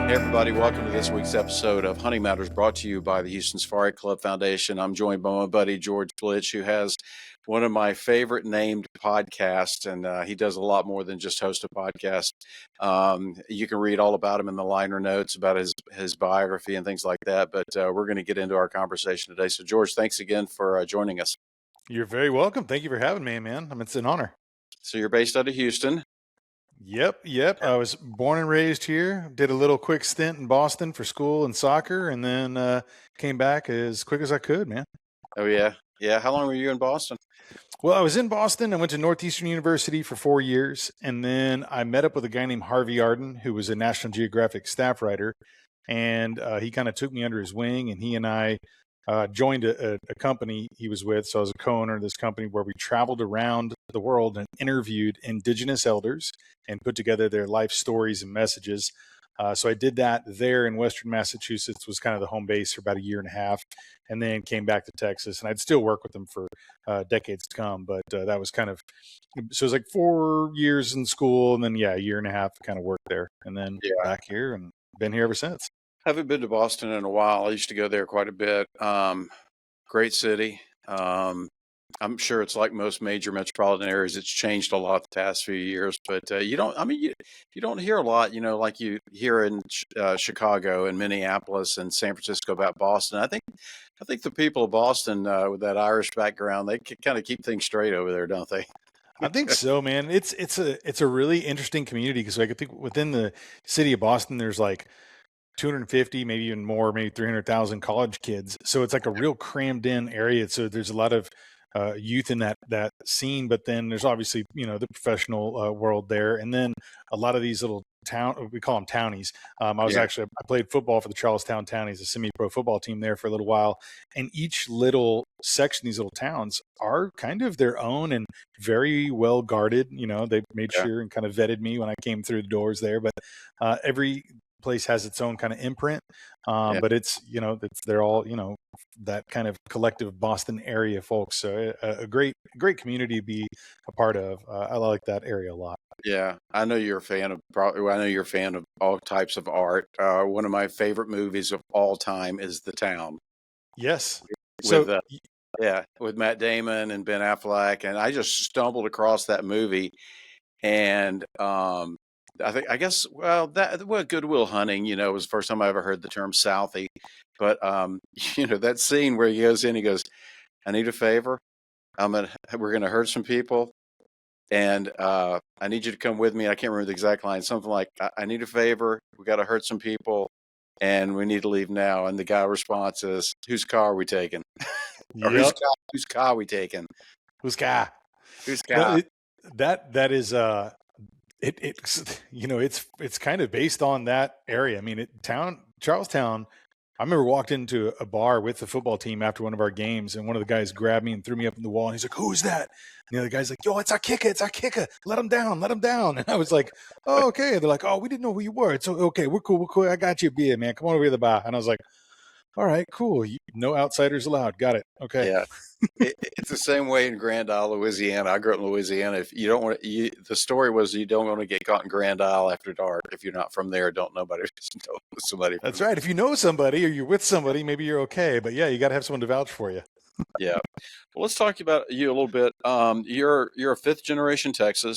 Hey everybody, welcome to this week's episode of Hunting Matters, brought to you by the Houston Safari Club Foundation. I'm joined by my buddy George Blitch, who has one of my favorite named podcasts, and he does a lot more than just host a podcast. You can read all about him in the liner notes about his biography and things like that, but we're going to get into our conversation today. So George, thanks again for joining us. You're very welcome. Thank you for having me, man. It's an honor. So you're based out of Houston. Yep. I was born and raised here. Did a little quick stint in Boston for school and soccer, and then came back as quick as I could, man. Oh, yeah. Yeah. How long were you in Boston? Well, I was in Boston. I went to Northeastern University for 4 years, and then I met up with a guy named Harvey Arden, who was a National Geographic staff writer, and he kind of took me under his wing, and he and I joined a company he was with. So I was a co-owner of this company where we traveled around the world and interviewed Indigenous elders and put together their life stories and messages. So I did that there in Western Massachusetts, was kind of the home base for about a year and a half, and then came back to Texas. And I'd still work with them for decades to come. But that was kind of, so it was like 4 years in school, and then, a year and a half kind of worked there, and then back here and been here ever since. I haven't been to Boston in a while. I used to go there quite a bit. Great city. I'm sure it's like most major metropolitan areas. It's changed a lot the past few years, but you don't hear a lot, like you hear in Chicago and Minneapolis and San Francisco about Boston. I think the people of Boston with that Irish background, they kind of keep things straight over there, don't they? I think so, man. It's a really interesting community because I think within the city of Boston, there's like 250, maybe even more, maybe 300,000 college kids. So it's like a real crammed in area. So there's a lot of youth in that scene, but then there's obviously, the professional world there. And then a lot of these little we call them townies. I played football for the Charlestown Townies, a semi-pro football team there for a little while. And each little section, these little towns are kind of their own and very well guarded. They made sure and kind of vetted me when I came through the doors there, but every place has its own kind of imprint, but it's they're all that kind of collective Boston area folks. So a great community to be a part of. I like that area a lot. Yeah, I know you're a fan of all types of art. One of my favorite movies of all time is The Town. Yes. With Matt Damon and Ben Affleck, and I just stumbled across that movie, and Good Will Hunting, was the first time I ever heard the term Southie. But, that scene where he goes in, he goes, I need a favor. We're going to hurt some people. And I need you to come with me. I can't remember the exact line. Something like, I need a favor. We got to hurt some people and we need to leave now. And the guy response is, whose car are we taking? Or whose car are we taking? Whose car? Whose car? That is, it's kind of based on that area. I mean, Charlestown, I remember walked into a bar with the football team after one of our games, and one of the guys grabbed me and threw me up in the wall, and he's like, who's that? And the other guy's like, yo, it's our kicker. Let him down. And I was like, oh, okay. And they're like, oh, we didn't know who you were. It's okay. We're cool. I got you a beer, man. Come on over to the bar. And I was like, all right, cool. No outsiders allowed. Got it. Okay. Yeah. It's the same way in Grand Isle, Louisiana. I grew up in Louisiana. If you don't want to, the story was you don't want to get caught in Grand Isle after dark. If you're not from there, don't know somebody. That's right. If you know somebody or you're with somebody, maybe you're okay. But yeah, you got to have someone to vouch for you. Yeah. Well, let's talk about you a little bit. You're a fifth generation Texan.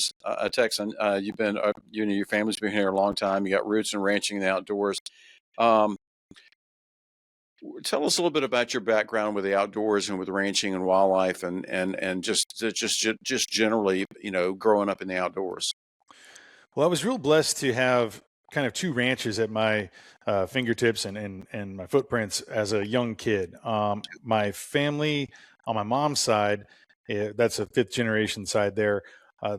You've been, you and your family's been here a long time. You got roots in ranching and the outdoors. Tell us a little bit about your background with the outdoors and with ranching and wildlife and just generally, growing up in the outdoors. Well, I was real blessed to have kind of two ranches at my fingertips and my footprints as a young kid. My family on my mom's side, that's a fifth generation side there.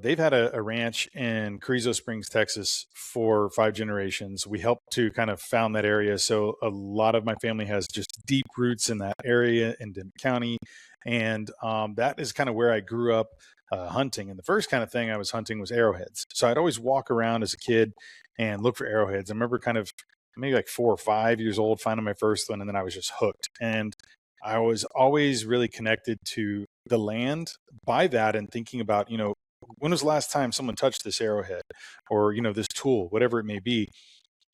They've had a ranch in Carrizo Springs, Texas for 5 generations. We helped to kind of found that area. So a lot of my family has just deep roots in that area in Denton County. And that is kind of where I grew up hunting. And the first kind of thing I was hunting was arrowheads. So I'd always walk around as a kid and look for arrowheads. I remember kind of maybe like 4 or 5 years old, finding my first one. And then I was just hooked. And I was always really connected to the land by that and thinking about, when was the last time someone touched this arrowhead or, this tool, whatever it may be.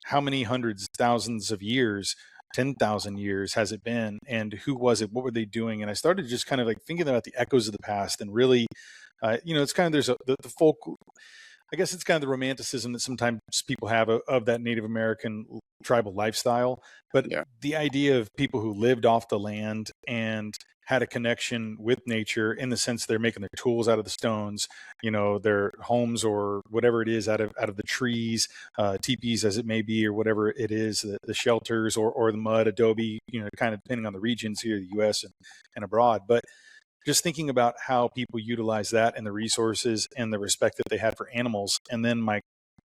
how many hundreds, thousands of years, 10,000 years has it been, and who was it? What were they doing? And I started just kind of like thinking about the echoes of the past, and really, it's kind of, there's the folk, I guess it's kind of the romanticism that sometimes people have of that Native American tribal lifestyle, but Yeah. the idea of people who lived off the land and had a connection with nature, in the sense they're making their tools out of the stones, their homes or whatever it is out of the trees, teepees as it may be, or whatever it is, the shelters, or the mud, adobe, kind of depending on the regions here, the U.S. and abroad. But just thinking about how people utilize that and the resources and the respect that they had for animals. And then my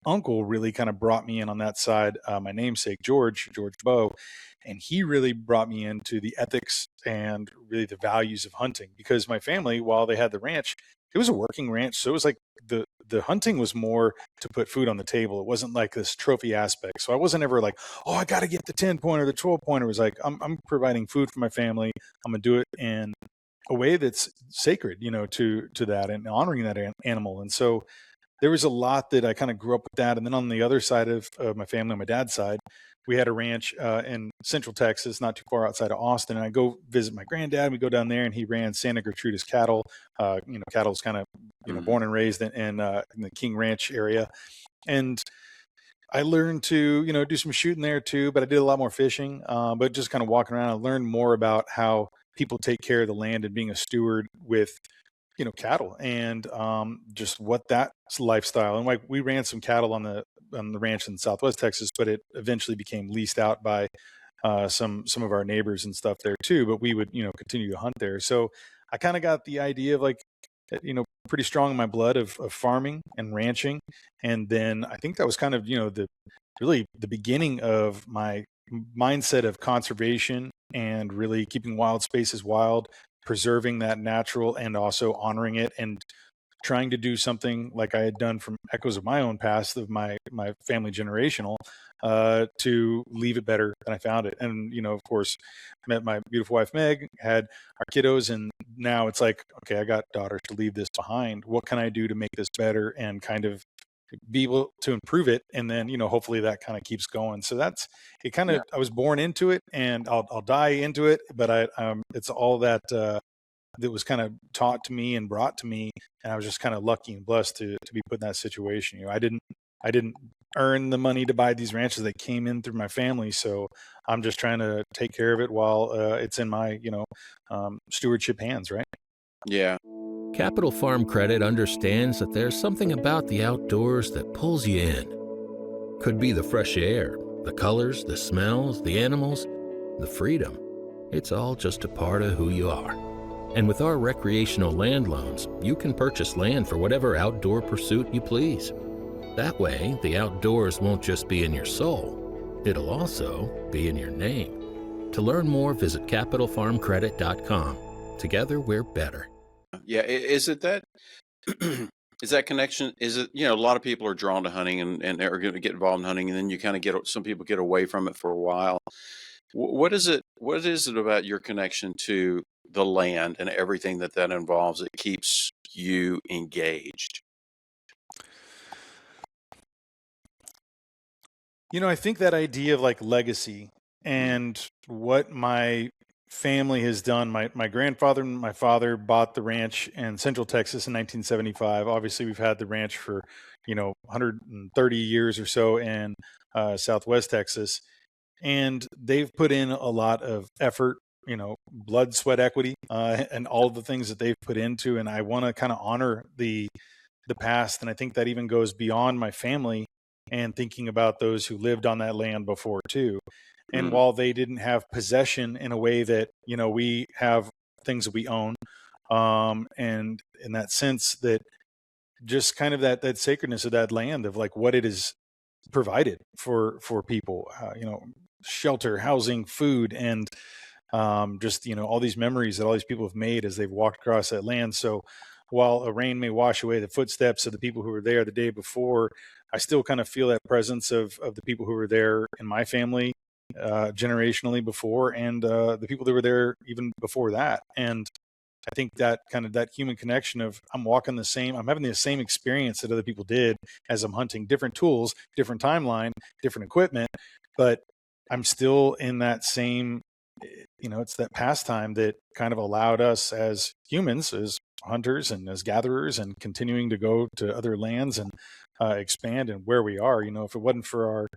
uncle really kind of brought me in on that side, my namesake, George Bowe, and he really brought me into the ethics and really the values of hunting, because my family, while they had the ranch, it was a working ranch. So it was like the hunting was more to put food on the table. It wasn't like this trophy aspect. So I wasn't ever like, oh, I got to get the 10-pointer, the 12-pointer. It was like, I'm providing food for my family. I'm going to do it in a way that's sacred, to that, and honoring that animal. And so there was a lot that I kind of grew up with that. And then on the other side of my family, on my dad's side, we had a ranch in Central Texas, not too far outside of Austin. And I go visit my granddad. We go down there, and he ran Santa Gertrudis cattle. Cattle's kind of, born and raised in the King Ranch area. And I learned to, do some shooting there too, but I did a lot more fishing. But just kind of walking around, I learned more about how people take care of the land and being a steward with, cattle, and just what that lifestyle. And like, we ran some cattle on the ranch in Southwest Texas, but it eventually became leased out by some of our neighbors and stuff there too. But we would, continue to hunt there. So I kind of got the idea of like, pretty strong in my blood of farming and ranching. And then I think that was kind of, the beginning of my mindset of conservation, and really keeping wild spaces wild, preserving that natural, and also honoring it, and trying to do something like I had done from echoes of my own past, of my family generational, to leave it better than I found it. And, of course, met my beautiful wife, Meg, had our kiddos, and now it's like, okay, I got daughters to leave this behind. What can I do to make this better and kind of be able to improve it? And then, hopefully that kind of keeps going. So that's it. Kind of, I was born into it, and I'll die into it, but it's all that, that was kind of taught to me and brought to me. And I was just kind of lucky and blessed to be put in that situation. I didn't earn the money to buy these ranches. They came in through my family. So I'm just trying to take care of it while it's in my, stewardship hands, right? Yeah. Capital Farm Credit understands that there's something about the outdoors that pulls you in. Could be the fresh air, the colors, the smells, the animals, the freedom. It's all just a part of who you are. And with our recreational land loans, you can purchase land for whatever outdoor pursuit you please. That way, the outdoors won't just be in your soul, it'll also be in your name. To learn more, visit capitalfarmcredit.com. Together, we're better. Yeah. Is it that, is that connection? Is it, a lot of people are drawn to hunting and are going to get involved in hunting, and then you kind of some people get away from it for a while. What is it about your connection to the land and everything that involves that keeps you engaged? I think that idea of like legacy and what my family has done. My grandfather and my father bought the ranch in Central Texas in 1975. Obviously, we've had the ranch for 130 years or so in Southwest Texas, and they've put in a lot of effort, blood, sweat, equity, and all of the things that they've put into. And I want to kind of honor the past, and I think that even goes beyond my family, and thinking about those who lived on that land before too. And while they didn't have possession in a way that, we have things that we own, and in that sense, that just kind of that sacredness of that land, of like what it is provided for people, shelter, housing, food, and just, all these memories that all these people have made as they've walked across that land. So while a rain may wash away the footsteps of the people who were there the day before, I still kind of feel that presence of the people who were there in my family, generationally before, and the people that were there even before that. And I think that kind of that human connection of I'm having the same experience that other people did as I'm hunting, different tools, different timeline, different equipment, but I'm still in that same, it's that pastime that kind of allowed us as humans, as hunters and as gatherers, and continuing to go to other lands and expand and where we are. If it wasn't for our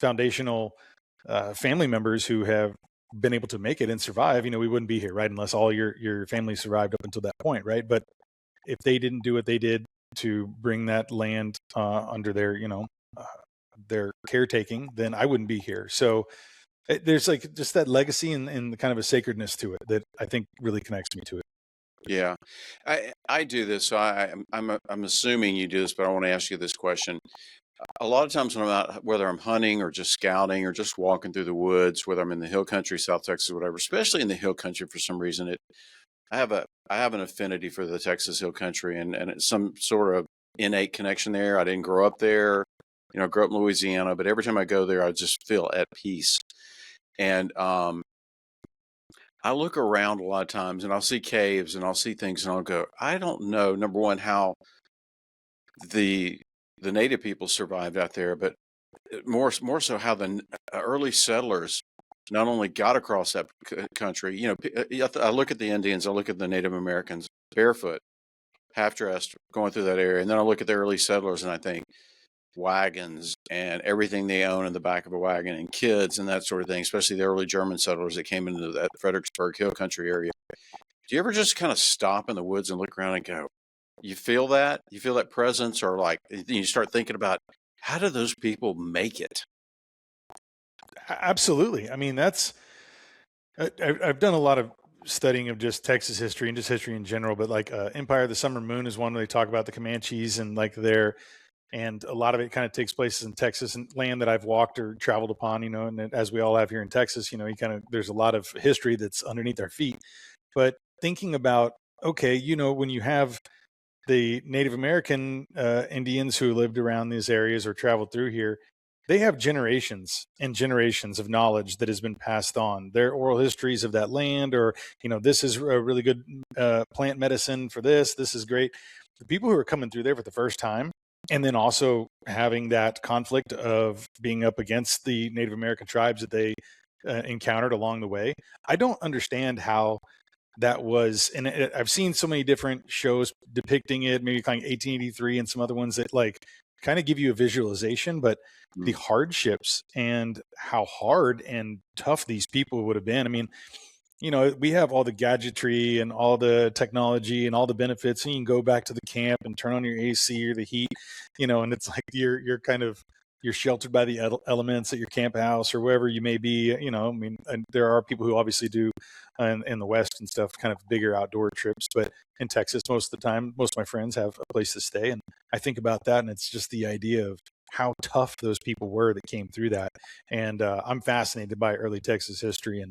foundational family members who have been able to make it and survive, we wouldn't be here, right? Unless all your family survived up until that point, right? But if they didn't do what they did to bring that land under their caretaking, then I wouldn't be here. So there's like just that legacy and kind of a sacredness to it that I think really connects me to it. Yeah, I do this. So I'm assuming you do this, but I want to ask you this question. A lot of times when I'm out, whether I'm hunting or just scouting or just walking through the woods, whether I'm in the hill country, South Texas, whatever, especially in the hill country, for some reason, I have an affinity for the Texas hill country, and it's some sort of innate connection there. I didn't grow up there, I grew up in Louisiana, but every time I go there, I just feel at peace. And I look around a lot of times and I'll see caves and I'll see things and I'll go, I don't know, number one, how the native people survived out there, but more so how the early settlers not only got across that country. I look at the Indians, I look at the Native Americans barefoot, half dressed, going through that area, and then I look at the early settlers and I think wagons and everything they own in the back of a wagon and kids and that sort of thing, especially the early German settlers that came into that Fredericksburg Hill Country area. Do you ever just kind of stop in the woods and look around and go, you feel that presence, or like you start thinking about how do those people make it? Absolutely. I mean, I've done a lot of studying of just Texas history and just history in general, but like Empire of the Summer Moon is one where they talk about the Comanches and like and a lot of it kind of takes place in Texas and land that I've walked or traveled upon, and as we all have here in Texas, there's a lot of history that's underneath our feet. But thinking about, okay, when you have the Native American Indians who lived around these areas or traveled through here, they have generations and generations of knowledge that has been passed on. Their oral histories of that land, or, this is a really good plant medicine for this. This is great. The people who are coming through there for the first time, and then also having that conflict of being up against the Native American tribes that they encountered along the way. I don't understand how that was, and I've seen so many different shows depicting it, maybe kind of 1883 and some other ones that like kind of give you a visualization, but the hardships and how hard and tough these people would have been. I mean, we have all the gadgetry and all the technology and all the benefits, and you can go back to the camp and turn on your AC or the heat, and it's like you're sheltered by the elements at your camp house or wherever you may be. And there are people who obviously do in the West and stuff, kind of bigger outdoor trips, but in Texas, most of the time, most of my friends have a place to stay. And I think about that, and it's just the idea of how tough those people were that came through that. And I'm fascinated by early Texas history. And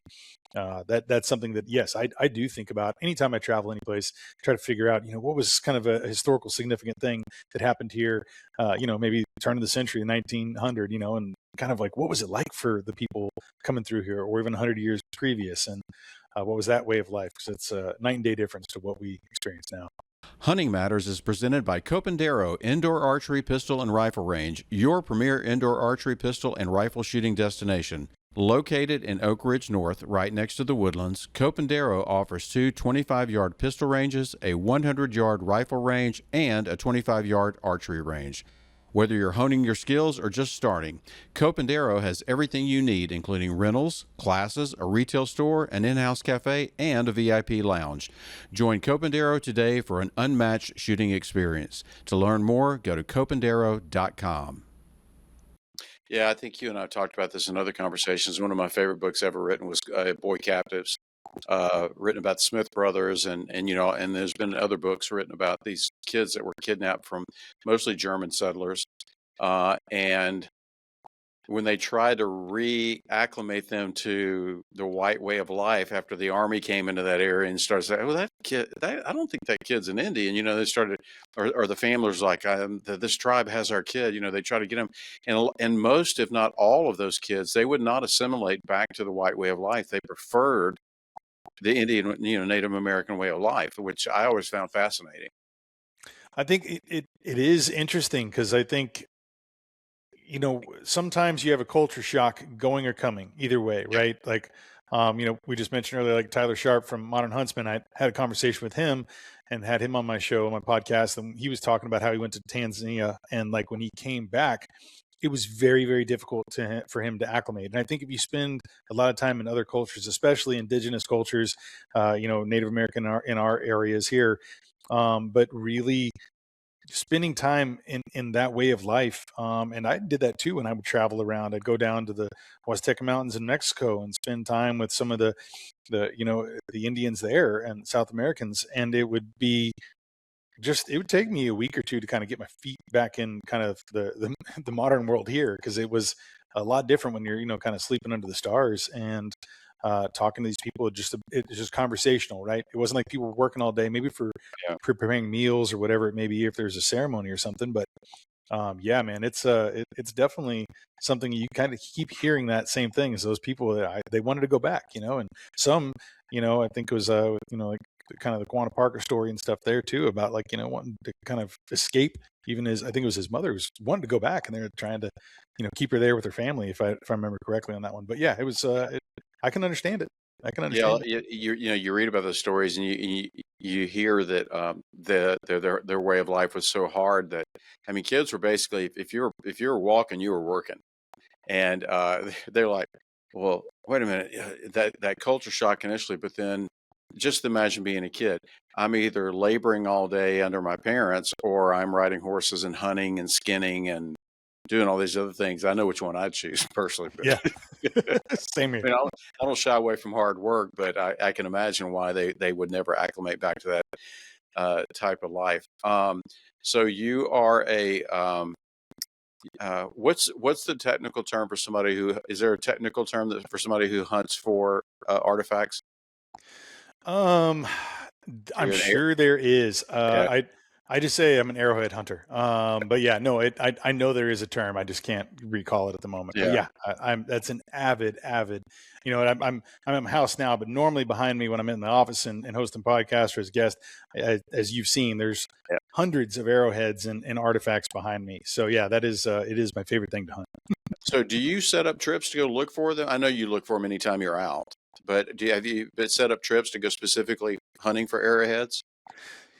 that's something that, yes, I do think about anytime I travel any place, try to figure out, what was kind of a historical significant thing that happened here, maybe turn of the century, 1900, and kind of like, what was it like for the people coming through here, or even 100 years previous? And what was that way of life? Because it's a night and day difference to what we experience now. Hunting Matters is presented by Copandero Indoor Archery Pistol and Rifle Range, your premier indoor archery pistol and rifle shooting destination. Located in Oak Ridge North, right next to the Woodlands, Copandero offers 2 25-yard pistol ranges, a 100-yard rifle range, and a 25-yard archery range. Whether you're honing your skills or just starting, Copandero has everything you need, including rentals, classes, a retail store, an in-house cafe, and a VIP lounge. Join Copandero today for an unmatched shooting experience. To learn more, go to copandero.com. Yeah, I think you and I talked about this in other conversations. One of my favorite books ever written was Boy Captives, written about the Smith brothers, and there's been other books written about these kids that were kidnapped from mostly German settlers, and when they tried to reacclimate them to the white way of life after the army came into that area and started saying, "Oh, that kid, I don't think that kid's an Indian." They started, or the family was like, "This tribe has our kid." They try to get him, and most, if not all, of those kids, they would not assimilate back to the white way of life. They preferred the Indian, Native American way of life, which I always found fascinating. I think it is interesting because I think, sometimes you have a culture shock going or coming either way, right? Like, we just mentioned earlier, like Tyler Sharp from Modern Huntsman. I had a conversation with him and had him on my show, on my podcast, and he was talking about how he went to Tanzania, and like when he came back, it was very, very difficult for him to acclimate. And I think if you spend a lot of time in other cultures, especially indigenous cultures, Native American in our areas here, but really spending time in that way of life. And I did that too when I would travel around. I'd go down to the Huasteca Mountains in Mexico and spend time with some of the Indians there and South Americans. And it would be it would take me a week or two to kind of get my feet back in kind of the modern world here, because it was a lot different when you're, kind of sleeping under the stars and talking to these people. It's just conversational, right? It wasn't like people were working all day, maybe for preparing meals or whatever it may be, if there's a ceremony or something. But yeah, man, it's definitely something you kind of keep hearing that same thing as those people that they wanted to go back, and some, I think it was, like kind of the Quanah Parker story and stuff there too, about like, wanting to kind of escape, even I think it was his mother was wanting to go back, and they're trying to, keep her there with her family, if I remember correctly on that one. But yeah, it was, I can understand it. I can understand. Yeah, you read about those stories, and you hear that their way of life was so hard that, I mean, kids were basically, if you were walking, you were working, and they're like, well, wait a minute, that culture shock initially, but then just imagine being a kid. I'm either laboring all day under my parents, or I'm riding horses and hunting and skinning and doing all these other things. I know which one I'd choose personally. But Yeah, same here. I mean, I don't shy away from hard work, but I can imagine why they would never acclimate back to that type of life. So you are what's the technical term for somebody who, is there a technical term for somebody who hunts for artifacts? I'm sure there is. Yeah. I just say I'm an arrowhead hunter. But yeah, no, I know there is a term. I just can't recall it at the moment. But Yeah. yeah, that's an avid. And I'm at my house now, but normally behind me when I'm in the office and hosting podcasts or as a guest, as you've seen, there's hundreds of arrowheads and artifacts behind me. So yeah, it is my favorite thing to hunt. So do you set up trips to go look for them? I know you look for them anytime you're out, but have you set up trips to go specifically hunting for arrowheads?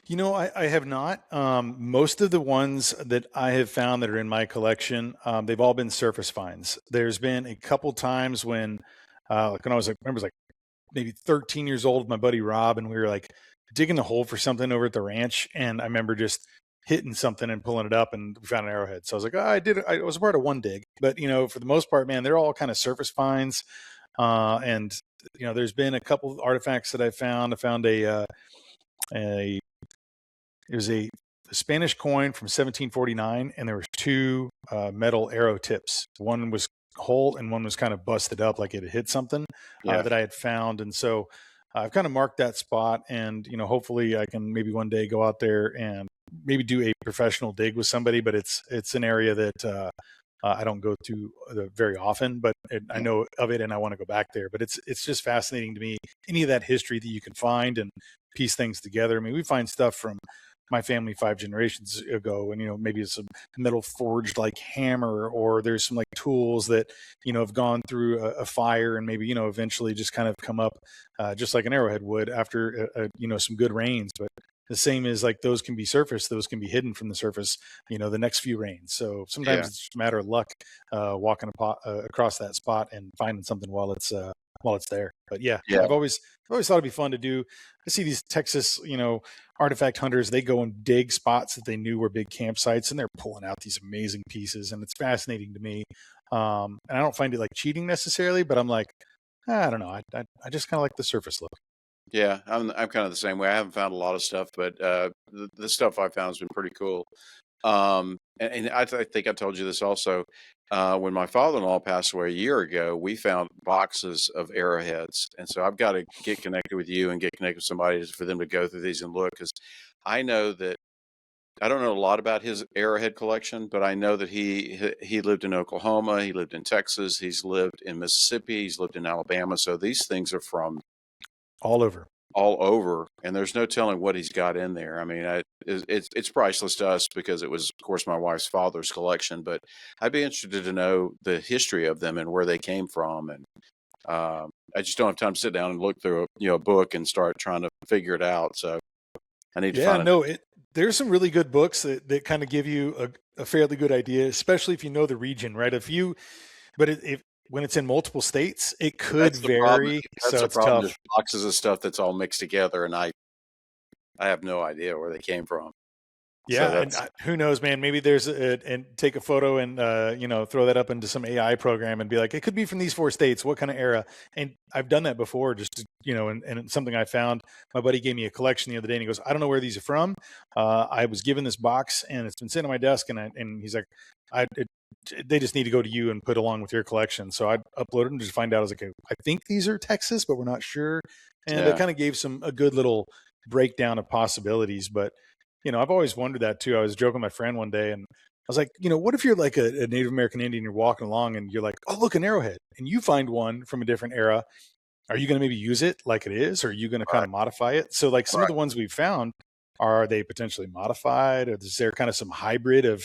I have not. Most of the ones that I have found that are in my collection, they've all been surface finds. There's been a couple times when I was like maybe 13 years old with my buddy Rob, and we were like digging a hole for something over at the ranch, and I remember just hitting something and pulling it up, and we found an arrowhead. So I was like, I was a part of one dig, but for the most part, man, they're all kind of surface finds. And there's been a couple of artifacts that I found. I found it was a Spanish coin from 1749, and there was two metal arrow tips. One was whole and one was kind of busted up, like it had hit something that I had found. And so I've kind of marked that spot, and hopefully I can maybe one day go out there and maybe do a professional dig with somebody. But it's an area that I don't go to very often, but I know of it and I want to go back there. But it's just fascinating to me, any of that history that you can find and piece things together. I mean, we find stuff from my family 5 generations ago, and maybe it's a metal forged like hammer, or there's some like tools that have gone through a fire and maybe eventually just kind of come up just like an arrowhead would after some good rains. But the same is like those can be surface, those can be hidden from the surface the next few rains. So sometimes it's just a matter of luck walking across that spot and finding something while it's there. But yeah. I've always thought it'd be fun to do. I see these Texas artifact hunters, they go and dig spots that they knew were big campsites, and they're pulling out these amazing pieces, and it's fascinating to me. And I don't find it like cheating necessarily, but I'm like, I don't know, I just kind of like the surface look. Yeah, I'm kind of the same way. I haven't found a lot of stuff, but the stuff I found has been pretty cool. And I think I told you this also. When my father-in-law passed away a year ago, we found boxes of arrowheads, and so I've got to get connected with you and get connected with somebody for them to go through these and look, because I know that I don't know a lot about his arrowhead collection, but I know that he lived in Oklahoma, he lived in Texas, he's lived in Mississippi, he's lived in Alabama. So these things are from all over. all over, and there's no telling what he's got in there. I mean, it's priceless to us because it was, of course, my wife's father's collection. But I'd be interested to know the history of them and where they came from. And I just don't have time to sit down and look through a book and start trying to figure it out. So I need to find there's some really good books that kind of give you a fairly good idea, especially if you know the region, right? If when it's in multiple states, it could vary. That's so the it's problem. tough. Just boxes of stuff that's all mixed together, and I have no idea where they came from. Yeah, and who knows, man? Maybe there's and take a photo and throw that up into some AI program and be like, it could be from these 4 states. What kind of era? And I've done that before, just to, and it's something I found. My buddy gave me a collection the other day, and he goes, I don't know where these are from. I was given this box, and it's been sitting on my desk, and he's like, they just need to go to you and put along with your collection. So I uploaded them to find out. I was like, I think these are Texas, but we're not sure. And it kind of gave a good little breakdown of possibilities, but. I've always wondered that too. I was joking with my friend one day and I was like, what if you're like a Native American Indian, you're walking along and you're like, oh, look, an arrowhead, and you find one from a different era. Are you going to maybe use it like it is? Or are you going to kind of modify it? So like some of the ones we've found, are they potentially modified? Or is there kind of some hybrid of,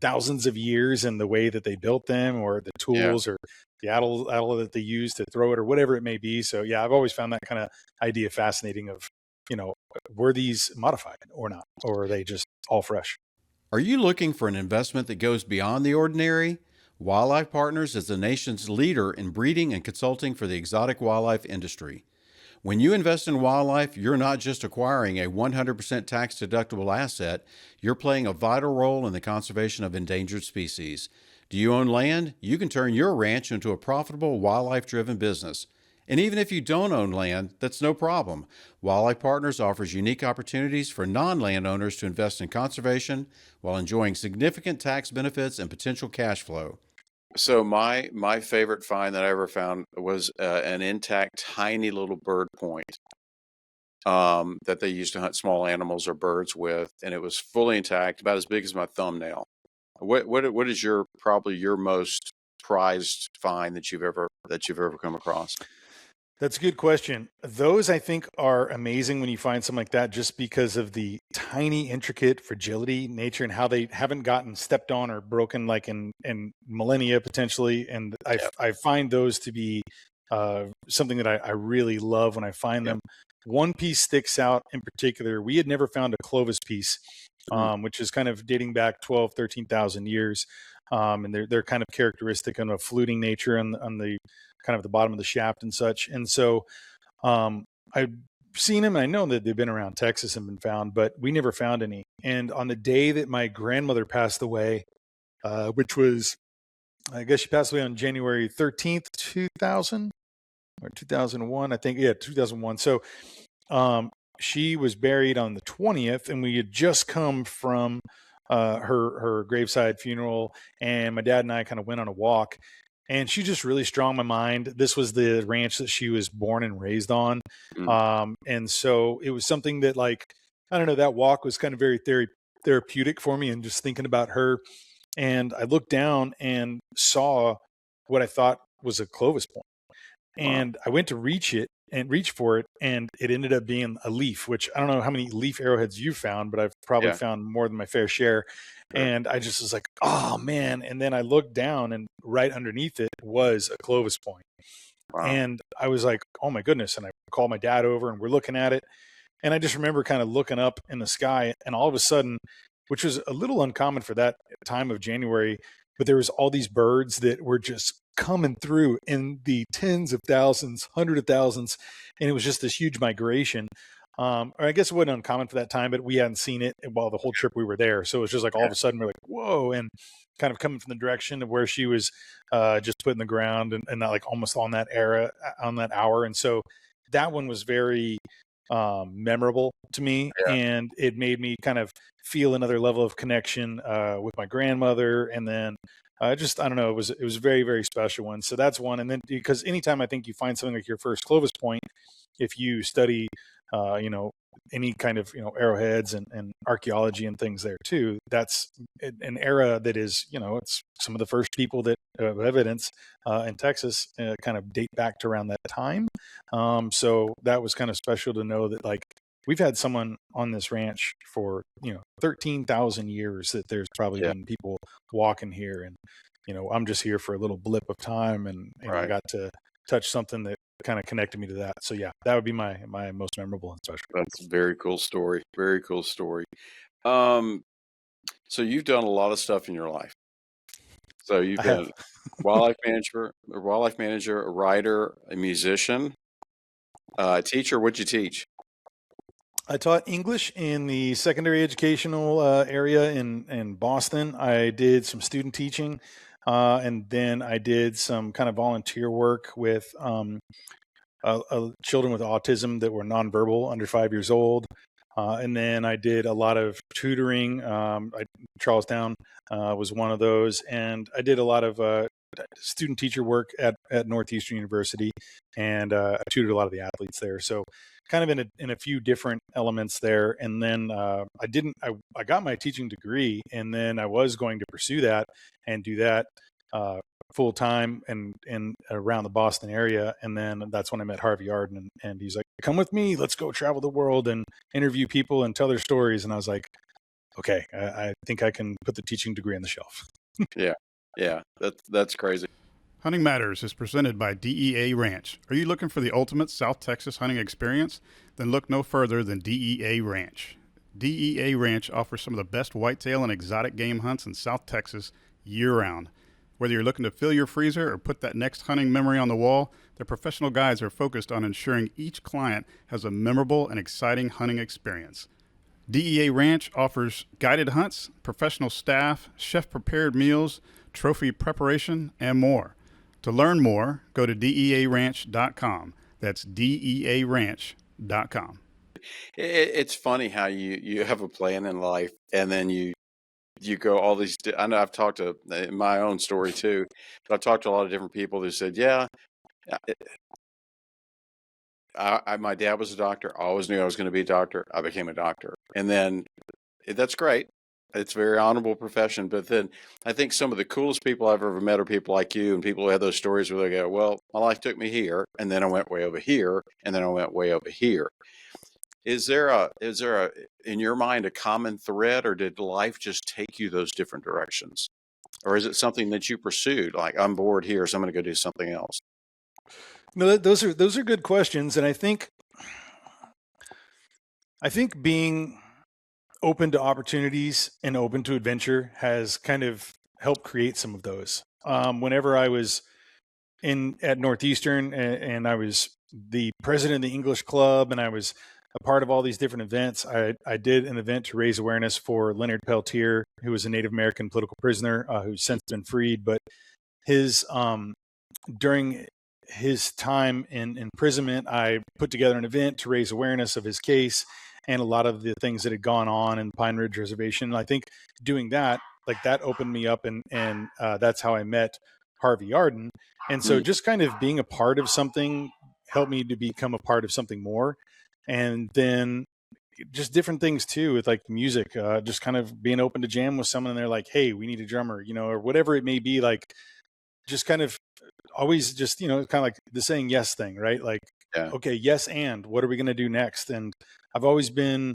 thousands of years in the way that they built them or the tools or the atlatl that they use to throw it or whatever it may be. So yeah, I've always found that kind of idea fascinating of, were these modified or not? Or are they just all fresh? Are you looking for an investment that goes beyond the ordinary? Wildlife Partners is the nation's leader in breeding and consulting for the exotic wildlife industry. When you invest in wildlife, you're not just acquiring a 100% tax-deductible asset, you're playing a vital role in the conservation of endangered species. Do you own land? You can turn your ranch into a profitable wildlife-driven business. And even if you don't own land, that's no problem. Wildlife Partners offers unique opportunities for non-landowners to invest in conservation while enjoying significant tax benefits and potential cash flow. So my favorite find that I ever found was an intact, tiny little bird point that they used to hunt small animals or birds with, and it was fully intact, about as big as my thumbnail. What is probably your most prized find that you've ever come across? That's a good question. Those I think are amazing when you find something like that, just because of the tiny, intricate fragility nature and how they haven't gotten stepped on or broken like in millennia potentially. And I find those to be something that I really love when I find them. One piece sticks out in particular. We had never found a Clovis piece, which is kind of dating back 12, 13,000 years. And they're kind of characteristic of a fluting nature on the kind of the bottom of the shaft and such. And so I've seen them, and I know that they've been around Texas and been found, but we never found any. And on the day that my grandmother passed away, which was, I guess she passed away on January 13th, 2000 or 2001, I think. Yeah, 2001. So she was buried on the 20th, and we had just come from her graveside funeral, and my dad and I kind of went on a walk. And she just really strong my mind. This was the ranch that she was born and raised on. And so it was something that, like, I don't know, that walk was kind of very therapeutic for me, and just thinking about her. And I looked down and saw what I thought was a Clovis point. And I went to reach for it, and it ended up being a leaf, which I don't know how many leaf arrowheads you've found, but I've probably found more than my fair share. Sure. And I just was like, oh man. And then I looked down, and right underneath it was a Clovis point. Wow. And I was like, oh my goodness. And I called my dad over, and we're looking at it. And I just remember kind of looking up in the sky, and all of a sudden, which was a little uncommon for that time of January, but there was all these birds that were just coming through in the tens of thousands, hundreds of thousands. And it was just this huge migration. Or I guess it wasn't uncommon for that time, but we hadn't seen it while the whole trip we were there. So it was just like all of a sudden we're like, whoa, and kind of coming from the direction of where she was just put in the ground and not like almost on that hour. And so that one was very memorable to me, and it made me kind of feel another level of connection with my grandmother. And then I don't know, it was a very, very special one. So that's one. And then because anytime I think you find something like your first Clovis point, if you study, any kind of, arrowheads and archaeology and things there too. That's an era that is, it's some of the first people that evidence in Texas kind of date back to around that time. So that was kind of special to know that, like, we've had someone on this ranch for, 13,000 years, that there's probably been people walking here, and, I'm just here for a little blip of time, and I got to touch something that kind of connected me to that. So yeah, that would be my most memorable and special. That's a very cool story. Very cool story. So you've done a lot of stuff in your life. So you've been wildlife manager, a writer, a musician, a teacher. What'd you teach? I taught English in the secondary educational area in Boston. I did some student teaching, and then I did some kind of volunteer work with children with autism that were nonverbal, under 5 years old. And then I did a lot of tutoring. Charlestown was one of those. And I did a lot of student teacher work at Northeastern University, and I tutored a lot of the athletes there. So kind of in a few different elements there. And then I got my teaching degree, and then I was going to pursue that and do that full time and around the Boston area. And then that's when I met Harvey Arden, and he's like, "Come with me, let's go travel the world and interview people and tell their stories." And I was like, okay, I think I can put the teaching degree on the shelf. Yeah, that's crazy. Hunting Matters is presented by DEA Ranch. Are you looking for the ultimate South Texas hunting experience? Then look no further than DEA Ranch. DEA Ranch offers some of the best whitetail and exotic game hunts in South Texas year-round. Whether you're looking to fill your freezer or put that next hunting memory on the wall, their professional guides are focused on ensuring each client has a memorable and exciting hunting experience. DEA Ranch offers guided hunts, professional staff, chef-prepared meals, trophy preparation, and more. To learn more, go to dearanch.com. That's dearanch.com. It's funny how you have a plan in life, and then you go all these. I know I've talked to, in my own story too, but I've talked to a lot of different people who said, yeah, my dad was a doctor. I always knew I was going to be a doctor. I became a doctor. And then that's great. It's a very honorable profession. But then I think some of the coolest people I've ever met are people like you, and people who have those stories where they go, well, my life took me here, and then I went way over here, and then I went way over here. Is there in your mind a common thread, or did life just take you those different directions? Or is it something that you pursued? Like, I'm bored here, so I'm going to go do something else. No, those are good questions. And I think being open to opportunities and open to adventure has kind of helped create some of those. Whenever I was at Northeastern, and I was the president of the English club, and I was a part of all these different events, I did an event to raise awareness for Leonard Peltier, who was a Native American political prisoner who's since been freed. But his during his time in imprisonment, I put together an event to raise awareness of his case and a lot of the things that had gone on in Pine Ridge Reservation. And I think doing that, like, that opened me up, and that's how I met Harvey Arden. And so just kind of being a part of something helped me to become a part of something more. And then just different things too, with like music, just kind of being open to jam with someone, and they're like, hey, we need a drummer, or whatever it may be. Like, just kind of always just, kind of like the saying yes thing, right? Like, okay, yes, and what are we going to do next? And I've always been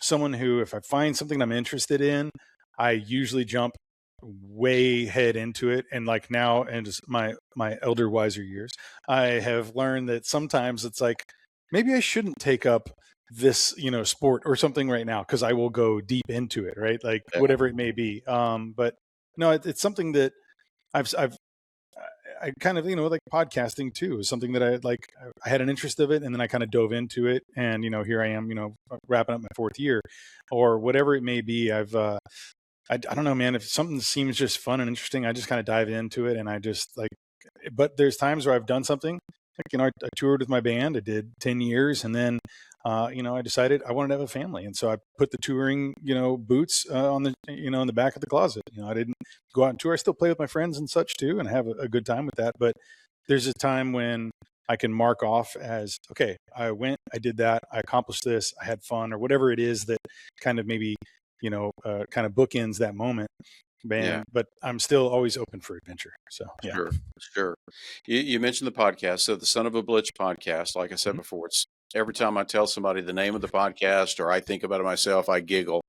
someone who, if I find something I'm interested in, I usually jump way head into it. And like now, and just my elder, wiser years, I have learned that sometimes it's like, maybe I shouldn't take up this, sport or something right now, because I will go deep into it, right? Like whatever it may be. But no, it's something that I kind of, like podcasting too, is something that I had an interest of it, and then I kind of dove into it, and, here I am, wrapping up my 4th year or whatever it may be. I don't know, man, if something seems just fun and interesting, I just kind of dive into it, and I just but there's times where I've done something, like, I toured with my band. I did 10 years, and then, I decided I wanted to have a family. And so I put the touring, boots on the, in the back of the closet. I didn't go out and tour. I still play with my friends and such too, and have a good time with that. But there's a time when I can mark off as, okay, I went, I did that, I accomplished this, I had fun, or whatever it is that kind of maybe, kind of bookends that moment. Yeah. But I'm still always open for adventure. So yeah. Sure. You mentioned the podcast. So the Son of a Blitch podcast, like I said Mhm. before, it's every time I tell somebody the name of the podcast or I think about it myself, I giggle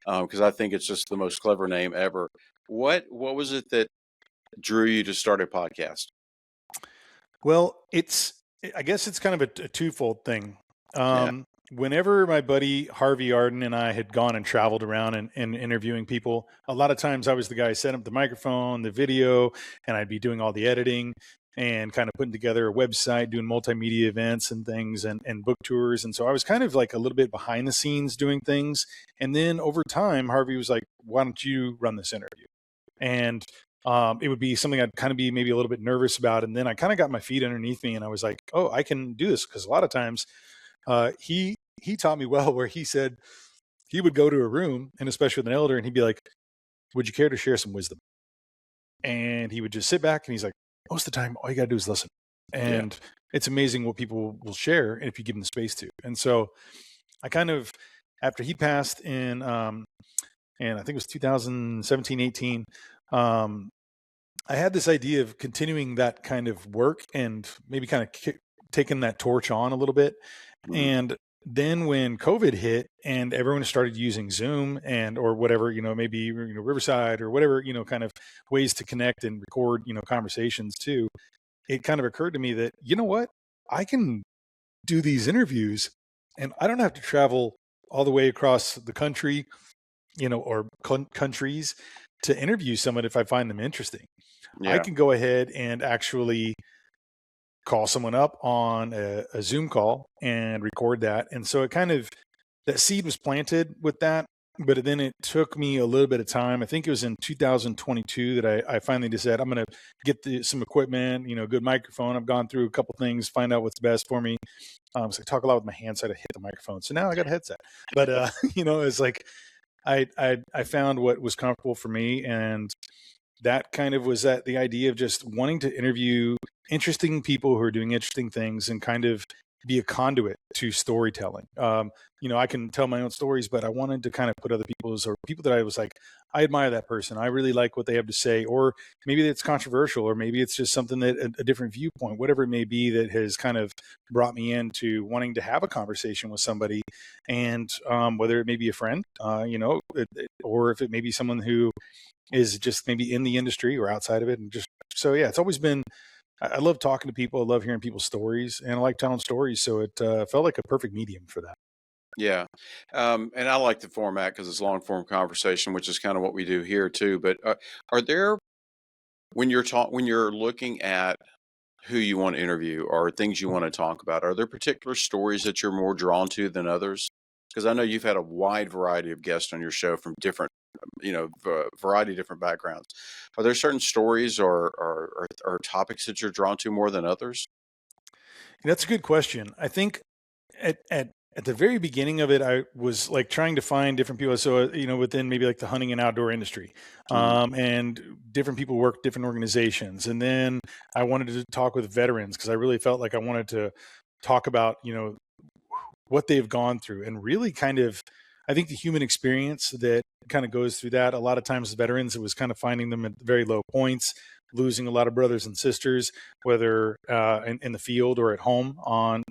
because I think it's just the most clever name ever. What was it that drew you to start a podcast? Well, I guess it's kind of a twofold thing. Yeah. Whenever my buddy Harvey Arden and I had gone and traveled around and interviewing people, a lot of times I was the guy setting up the microphone, the video, and I'd be doing all the editing and kind of putting together a website, doing multimedia events and things and book tours. And so I was kind of like a little bit behind the scenes doing things. And then over time, Harvey was like, why don't you run this interview? And it would be something I'd kind of be maybe a little bit nervous about. And then I kind of got my feet underneath me and I was like, oh, I can do this. Because a lot of times he taught me well, where he said he would go to a room, and especially with an elder, and he'd be like, would you care to share some wisdom? And he would just sit back and he's like, most of the time, all you got to do is listen. And it's amazing what people will share if you give them the space to. And so I kind of, after he passed in, and I think it was 2017, 18, I had this idea of continuing that kind of work and maybe kind of taking that torch on a little bit. Mhm. And then when COVID hit and everyone started using Zoom or whatever, maybe, Riverside or whatever, kind of ways to connect and record, conversations too, it kind of occurred to me that, you know what, I can do these interviews and I don't have to travel all the way across the country, or countries to interview someone if I find them interesting. I Yeah. can go ahead and actually call someone up on a Zoom call and record that. And so that seed was planted with that, but then it took me a little bit of time. I think it was in 2022 that I finally just said, I'm going to get some equipment, good microphone. I've gone through a couple things, find out what's best for me. So I talk a lot with my hands, so I hit the microphone. So now I got a headset, but it's like, I found what was comfortable for me, and that kind of was the idea of just wanting to interview interesting people who are doing interesting things and kind of be a conduit to storytelling. I can tell my own stories, but I wanted to kind of put other people's, or people that I was like, I admire that person, I really like what they have to say, or maybe it's controversial, or maybe it's just something that a different viewpoint, whatever it may be, that has kind of brought me into wanting to have a conversation with somebody. And whether it may be a friend, or if it may be someone who is just maybe in the industry or outside of it. And just, so yeah, it's always been, I love talking to people. I love hearing people's stories, and I like telling stories. So it felt like a perfect medium for that. Yeah. And I like the format because it's long form conversation, which is kind of what we do here too. But are there, when you're looking at who you want to interview or things you want to talk about, are there particular stories that you're more drawn to than others? Because I know you've had a wide variety of guests on your show from different, variety of different backgrounds. Are there certain stories or topics that you're drawn to more than others? That's a good question. I think at the very beginning of it, I was like trying to find different people. So, within maybe like the hunting and outdoor industry, and different people work different organizations. And then I wanted to talk with veterans because I really felt like I wanted to talk about, what they've gone through, and really kind of, I think the human experience that kind of goes through that. A lot of times, the veterans, it was kind of finding them at very low points, losing a lot of brothers and sisters, whether in the field or at home.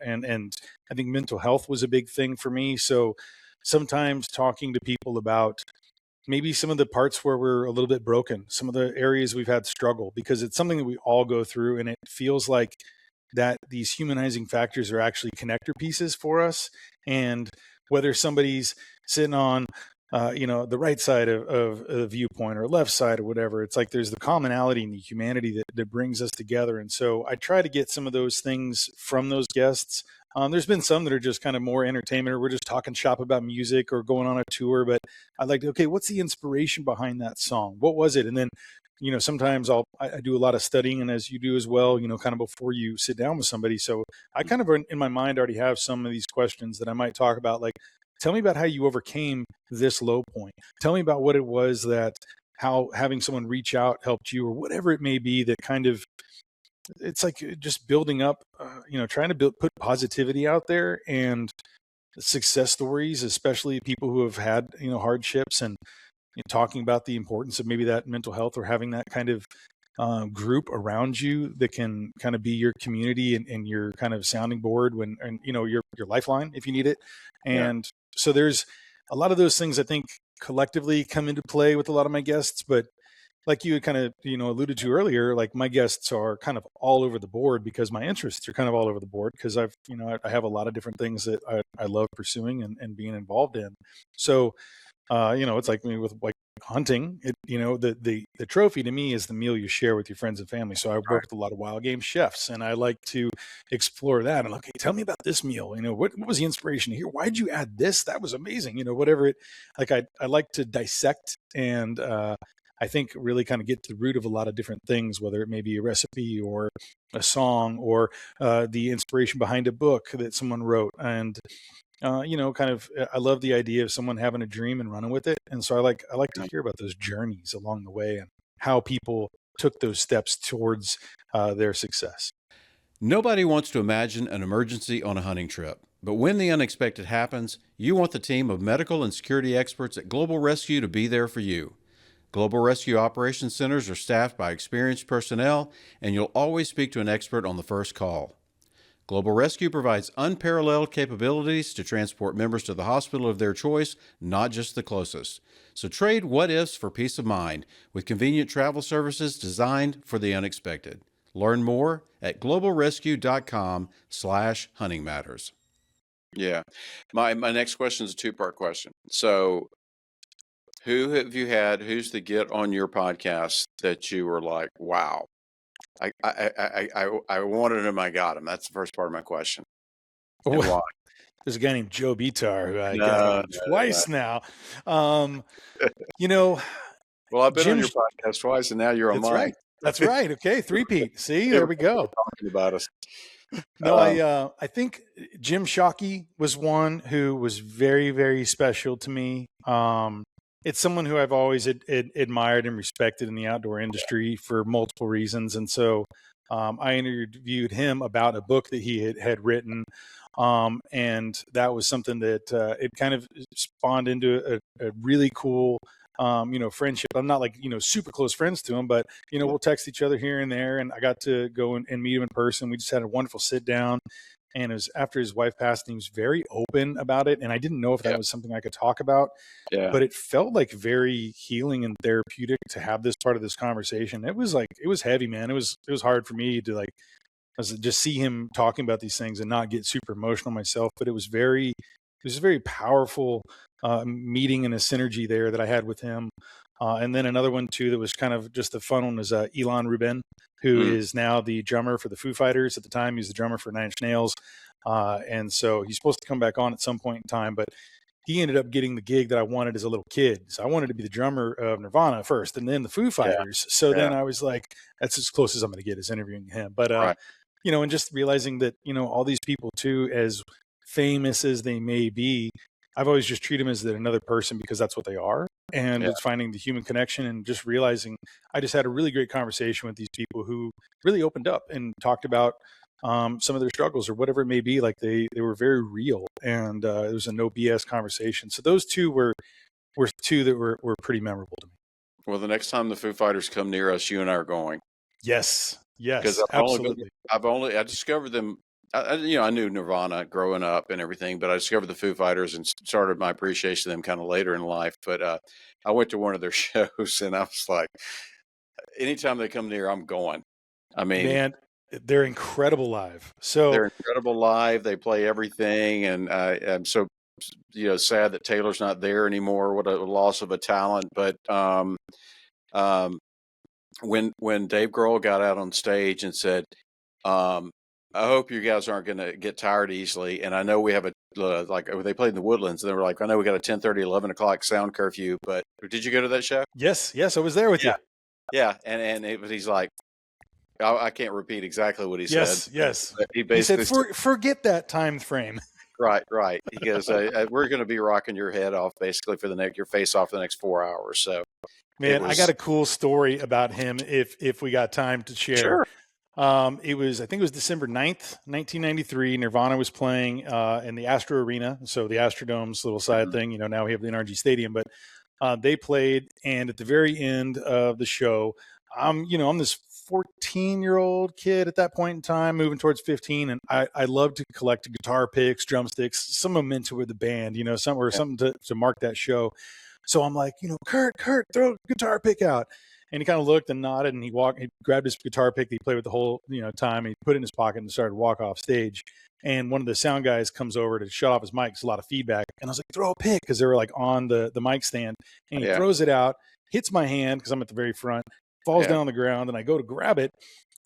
And I think mental health was a big thing for me. So sometimes talking to people about maybe some of the parts where we're a little bit broken, some of the areas we've had struggle, because it's something that we all go through, and it feels like that these humanizing factors are actually connector pieces for us. And whether somebody's sitting on the right side of the viewpoint or left side or whatever, it's like there's the commonality and the humanity that brings us together. And so I try to get some of those things from those guests. There's been some that are just kind of more entertainment, or we're just talking shop about music or going on a tour. But I like, okay, what's the inspiration behind that song? What was it? And then, sometimes I do a lot of studying, and as you do as well, kind of before you sit down with somebody. So I kind of in my mind already have some of these questions that I might talk about, like, tell me about how you overcame this low point. Tell me about what it was how having someone reach out helped you, or whatever it may be that kind of it's like just building up, trying to put positivity out there and success stories, especially people who have had, hardships, and talking about the importance of maybe that mental health, or having that kind of group around you that can kind of be your community and your kind of sounding board your lifeline if you need it. And so there's a lot of those things I think collectively come into play with a lot of my guests, but like you had kind of, alluded to earlier, like my guests are kind of all over the board because my interests are kind of all over the board, because I have a lot of different things that I love pursuing and being involved in. So, it's like me with like hunting, the trophy to me is the meal you share with your friends and family. So I work with a lot of wild game chefs, and I like to explore that. And okay, tell me about this meal. What was the inspiration here? Why'd you add this? That was amazing. Whatever it, like, I like to dissect and, I think really kind of get to the root of a lot of different things, whether it may be a recipe or a song or the inspiration behind a book that someone wrote. And, I love the idea of someone having a dream and running with it. And so I like to hear about those journeys along the way and how people took those steps towards their success. Nobody wants to imagine an emergency on a hunting trip. But when the unexpected happens, you want the team of medical and security experts at Global Rescue to be there for you. Global Rescue Operations Centers are staffed by experienced personnel, and you'll always speak to an expert on the first call. Global Rescue provides unparalleled capabilities to transport members to the hospital of their choice, not just the closest. So trade what-ifs for peace of mind with convenient travel services designed for the unexpected. Learn more at globalrescue.com/hunting matters. Yeah. My next question is a two-part question. So who have you had, who's the get on your podcast that you were like, wow, I wanted him, I got him? That's the first part of my question. And why? There's a guy named Joe Bitar who I got twice now. Well, I've been on your podcast twice, and now you're on mine. Right. That's right. Okay, three-peat. See, there we go. Talking about us. No, I think Jim Shockey was one who was very, very special to me. It's someone who I've always admired and respected in the outdoor industry for multiple reasons. And so I interviewed him about a book that he had written. And that was something that it kind of spawned into a really cool, friendship. I'm not like, super close friends to him, but, we'll text each other here and there. And I got to go and meet him in person. We just had a wonderful sit down. And it was after his wife passed, and he was very open about it. And I didn't know if that was something I could talk about, but it felt like very healing and therapeutic to have this part of this conversation. It was heavy, man. It was hard for me to just see him talking about these things and not get super emotional myself. But it was a very powerful meeting and a synergy there that I had with him. And then another one too that was kind of just the fun one was Elon Rubin, who is now the drummer for the Foo Fighters. At the time, he was the drummer for Nine Inch Nails, and so he's supposed to come back on at some point in time. But he ended up getting the gig that I wanted as a little kid. So I wanted to be the drummer of Nirvana first, and then the Foo Fighters. So then I was like, that's as close as I'm going to get is interviewing him. But and just realizing that all these people too, as famous as they may be, I've always just treated them as another person because that's what they are. And it's finding the human connection and just realizing I just had a really great conversation with these people who really opened up and talked about some of their struggles or whatever it may be. Like they were very real, and it was a no BS conversation. So those two were two that were pretty memorable to me. Well, the next time the Foo Fighters come near us, you and I are going. Yes, because absolutely. I discovered them. I knew Nirvana growing up and everything, but I discovered the Foo Fighters and started my appreciation of them kind of later in life. But I went to one of their shows, and I was like, anytime they come near, I'm going. I mean, man, they're incredible live. So they're incredible live. They play everything, and I'm so sad that Taylor's not there anymore. What a loss of a talent. But when Dave Grohl got out on stage and said, I hope you guys aren't going to get tired easily. And I know we have they played in the Woodlands. And they were like, I know we got a 10:30, 11 o'clock sound curfew, but did you go to that show? Yes. I was there with you. Yeah. And he's like, I can't repeat exactly what he said. Yes. He basically said, forget that time frame. Right. He goes, we're going to be rocking your head off basically for your face off for the next 4 hours. So man, I got a cool story about him if we got time to share. Sure. It was, I think it was December 9th, 1993. Nirvana was playing in the Astro Arena. So the Astrodome's little side thing, you know, now we have the NRG Stadium, but they played. And at the very end of the show, I'm this 14-year-old kid at that point in time, moving towards 15. And I love to collect guitar picks, drumsticks, some memento with the band, you know, something to mark that show. So I'm like, you know, Kurt, throw a guitar pick out. And he kind of looked and nodded, and he grabbed his guitar pick that he played with the whole, you know, time. And he put it in his pocket and started to walk off stage. And one of the sound guys comes over to shut off his mic. It's a lot of feedback. And I was like, throw a pick, because they were like on the mic stand. And he throws it out, hits my hand because I'm at the very front, falls down on the ground, and I go to grab it.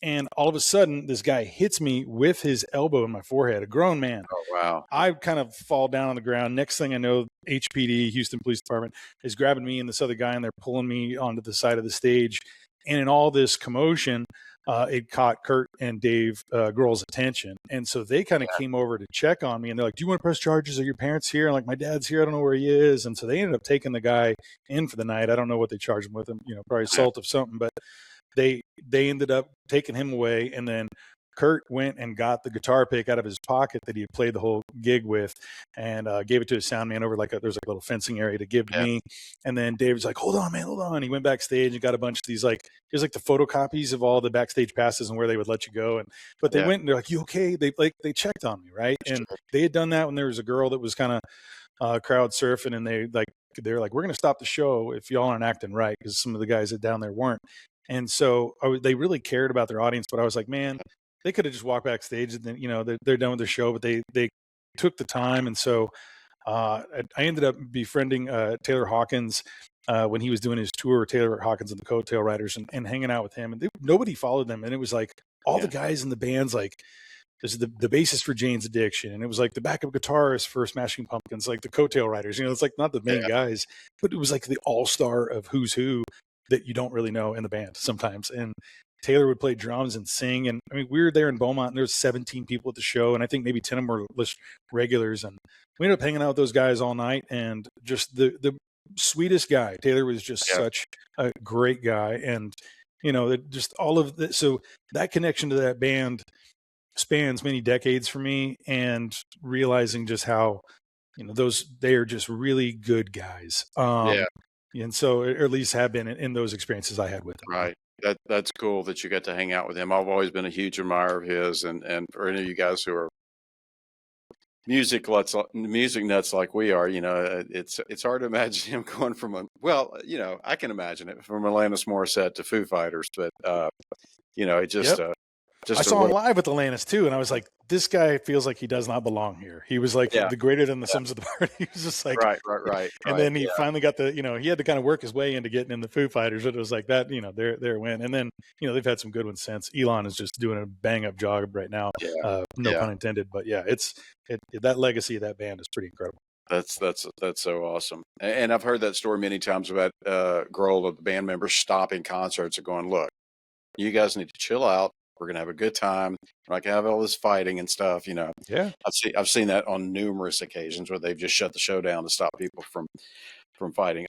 And all of a sudden, this guy hits me with his elbow in my forehead, a grown man. Oh, wow. I kind of fall down on the ground. Next thing I know, HPD, Houston Police Department, is grabbing me and this other guy, and they're pulling me onto the side of the stage. And in all this commotion, it caught Kurt and Dave Grohl's attention. And so they kind of came over to check on me, and they're like, do you want to press charges? Are your parents here? And like, my dad's here. I don't know where he is. And so they ended up taking the guy in for the night. I don't know what they charged him with, you know, probably assault of something, but they ended up taking him away. And then Kurt went and got the guitar pick out of his pocket that he had played the whole gig with, and gave it to his sound man over there's like a little fencing area to give to me. And then David's like, hold on, man, hold on. He went backstage and got a bunch of these, like, there's like the photocopies of all the backstage passes and where they would let you go. But they went and they're like, you okay? They checked on me, right? And they had done that when there was a girl that was kind of crowd surfing, and they're like, we're going to stop the show if y'all aren't acting right, because some of the guys that down there weren't. And so they really cared about their audience, but I was like, man, they could have just walked backstage and then, you know, they're done with their show, but they took the time. And so I ended up befriending Taylor Hawkins when he was doing his tour, Taylor Hawkins and the Coattail Riders, and hanging out with him. And nobody followed them. And it was like all the guys in the bands, like, this is the bassist for Jane's Addiction, and it was like the backup guitarist for Smashing Pumpkins, like the Coattail Riders. You know, it's like not the main guys, but it was like the all-star of who's who that you don't really know in the band sometimes. And Taylor would play drums and sing. And I mean, we were there in Beaumont, and there was 17 people at the show, and I think maybe 10 of them were list regulars. And we ended up hanging out with those guys all night, and just the sweetest guy. Taylor was just such a great guy. And, you know, just all of that. So that connection to that band spans many decades for me, and realizing just how, you know, they are just really good guys. And so, or at least have been in those experiences I had with them. Right. That's cool that you got to hang out with him. I've always been a huge admirer of his, and for any of you guys who are music nuts like we are, you know, it's hard to imagine him going from you know, I can imagine it, from Alanis Morissette to Foo Fighters, but you know, it just I saw him live with Alanis too, and I was like, this guy feels like he does not belong here. He was like the greater than the sums of the party. He was just like, right. And then he finally got he had to kind of work his way into getting in the Foo Fighters, but it was like that, you know, their win. And then, you know, they've had some good ones since. Elon is just doing a bang up job right now. No pun intended, but that legacy of that band is pretty incredible. That's so awesome. And I've heard that story many times about Grohl, of the band members stopping concerts and going, look, you guys need to chill out. We're going to have a good time. We're not going to have all this fighting and stuff, you know. Yeah. I've seen that on numerous occasions where they've just shut the show down to stop people from fighting.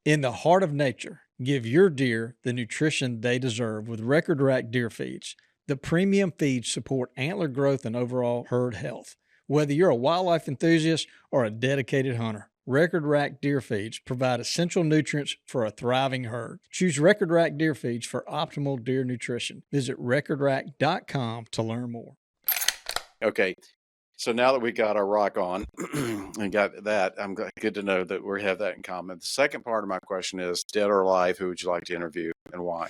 In the heart of nature, give your deer the nutrition they deserve with Record Rack Deer Feeds. The premium feeds support antler growth and overall herd health. Whether you're a wildlife enthusiast or a dedicated hunter, Record Rack Deer Feeds provide essential nutrients for a thriving herd. Choose Record Rack Deer Feeds for optimal deer nutrition. Visit recordrack.com to learn more. Okay, so now that we got our rock on and got that, I'm good to know that we have that in common. The second part of my question is, dead or alive, who would you like to interview and why?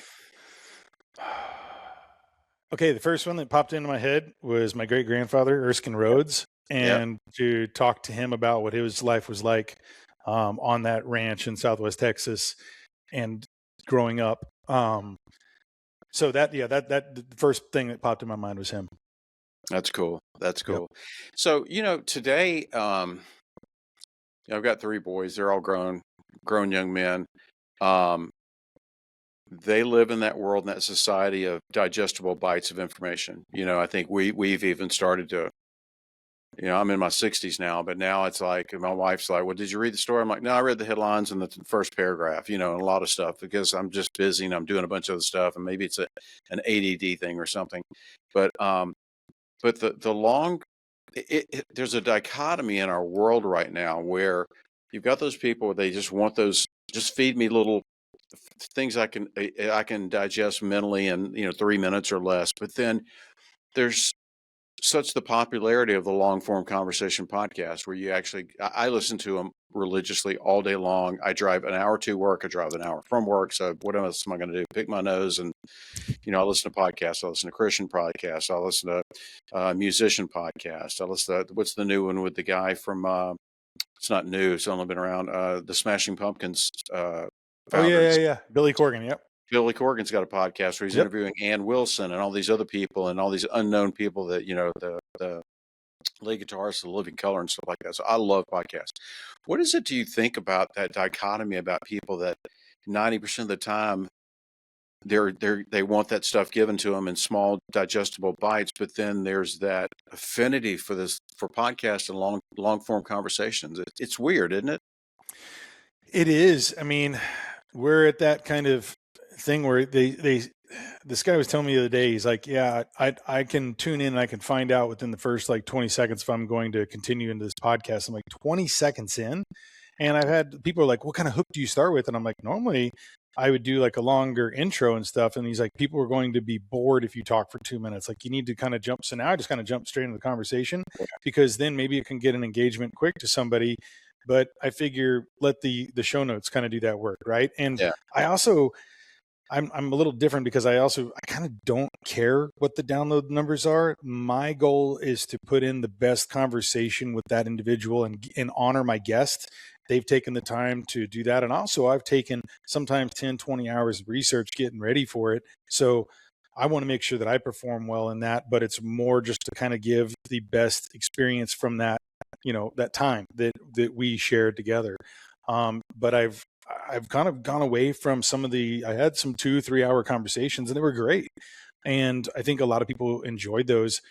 Okay, the first one that popped into my head was my great-grandfather, Erskine Rhodes. And to talk to him about what his life was like on that ranch in Southwest Texas and growing up. So that the first thing that popped in my mind was him. That's cool. So, you know, today, I've got 3 boys. They're all grown young men. They live in that world, in that society of digestible bites of information. You know, I think we've even started to I'm in my 60s now, but now it's like my wife's like, well, did you read the story? I'm like, no, I read the headlines and the first paragraph, and a lot of stuff because I'm just busy and I'm doing a bunch of other stuff, and maybe it's an ADD thing or something. But the long there's a dichotomy in our world right now where you've got those people, they just want those, just feed me little things I can digest mentally in 3 minutes or less. But then there's such the popularity of the long form conversation podcast where you actually, I listen to them religiously all day long. I drive an hour to work. I drive an hour from work. So what else am I going to do? Pick my nose. And, I listen to podcasts. I listen to Christian podcasts. I listen to musician podcasts. I listen to, what's the new one with the guy from, it's not new. It's only been around, the Smashing Pumpkins, Oh founders. yeah. Billy Corgan. Yep. Billy Corgan's got a podcast where he's interviewing Ann Wilson and all these other people and all these unknown people that, the lead guitarist, the Living Color and stuff like that. So I love podcasts. What is it do you think about that dichotomy about people that 90% of the time they want that stuff given to them in small digestible bites, but then there's that affinity for podcasts and long form conversations. It's weird, isn't it? It is. I mean, we're at that kind of thing where this guy was telling me the other day, he's like, yeah, I can tune in and I can find out within the first like 20 seconds if I'm going to continue into this podcast. I'm like 20 seconds in. And I've had people are like, what kind of hook do you start with? And I'm like, normally I would do like a longer intro and stuff. And he's like, people are going to be bored if you talk for 2 minutes. Like you need to kind of jump. So now I just kind of jump straight into the conversation because then maybe you can get an engagement quick to somebody. But I figure let the show notes kind of do that work. Right. And I also, I'm a little different because I kind of don't care what the download numbers are. My goal is to put in the best conversation with that individual and honor my guest. They've taken the time to do that. And also I've taken sometimes 10, 20 hours of research getting ready for it. So I want to make sure that I perform well in that, but it's more just to kind of give the best experience from that, that time that we shared together. But I've kind of gone away from I had some 2-3 hour conversations and they were great. And I think a lot of people enjoyed those,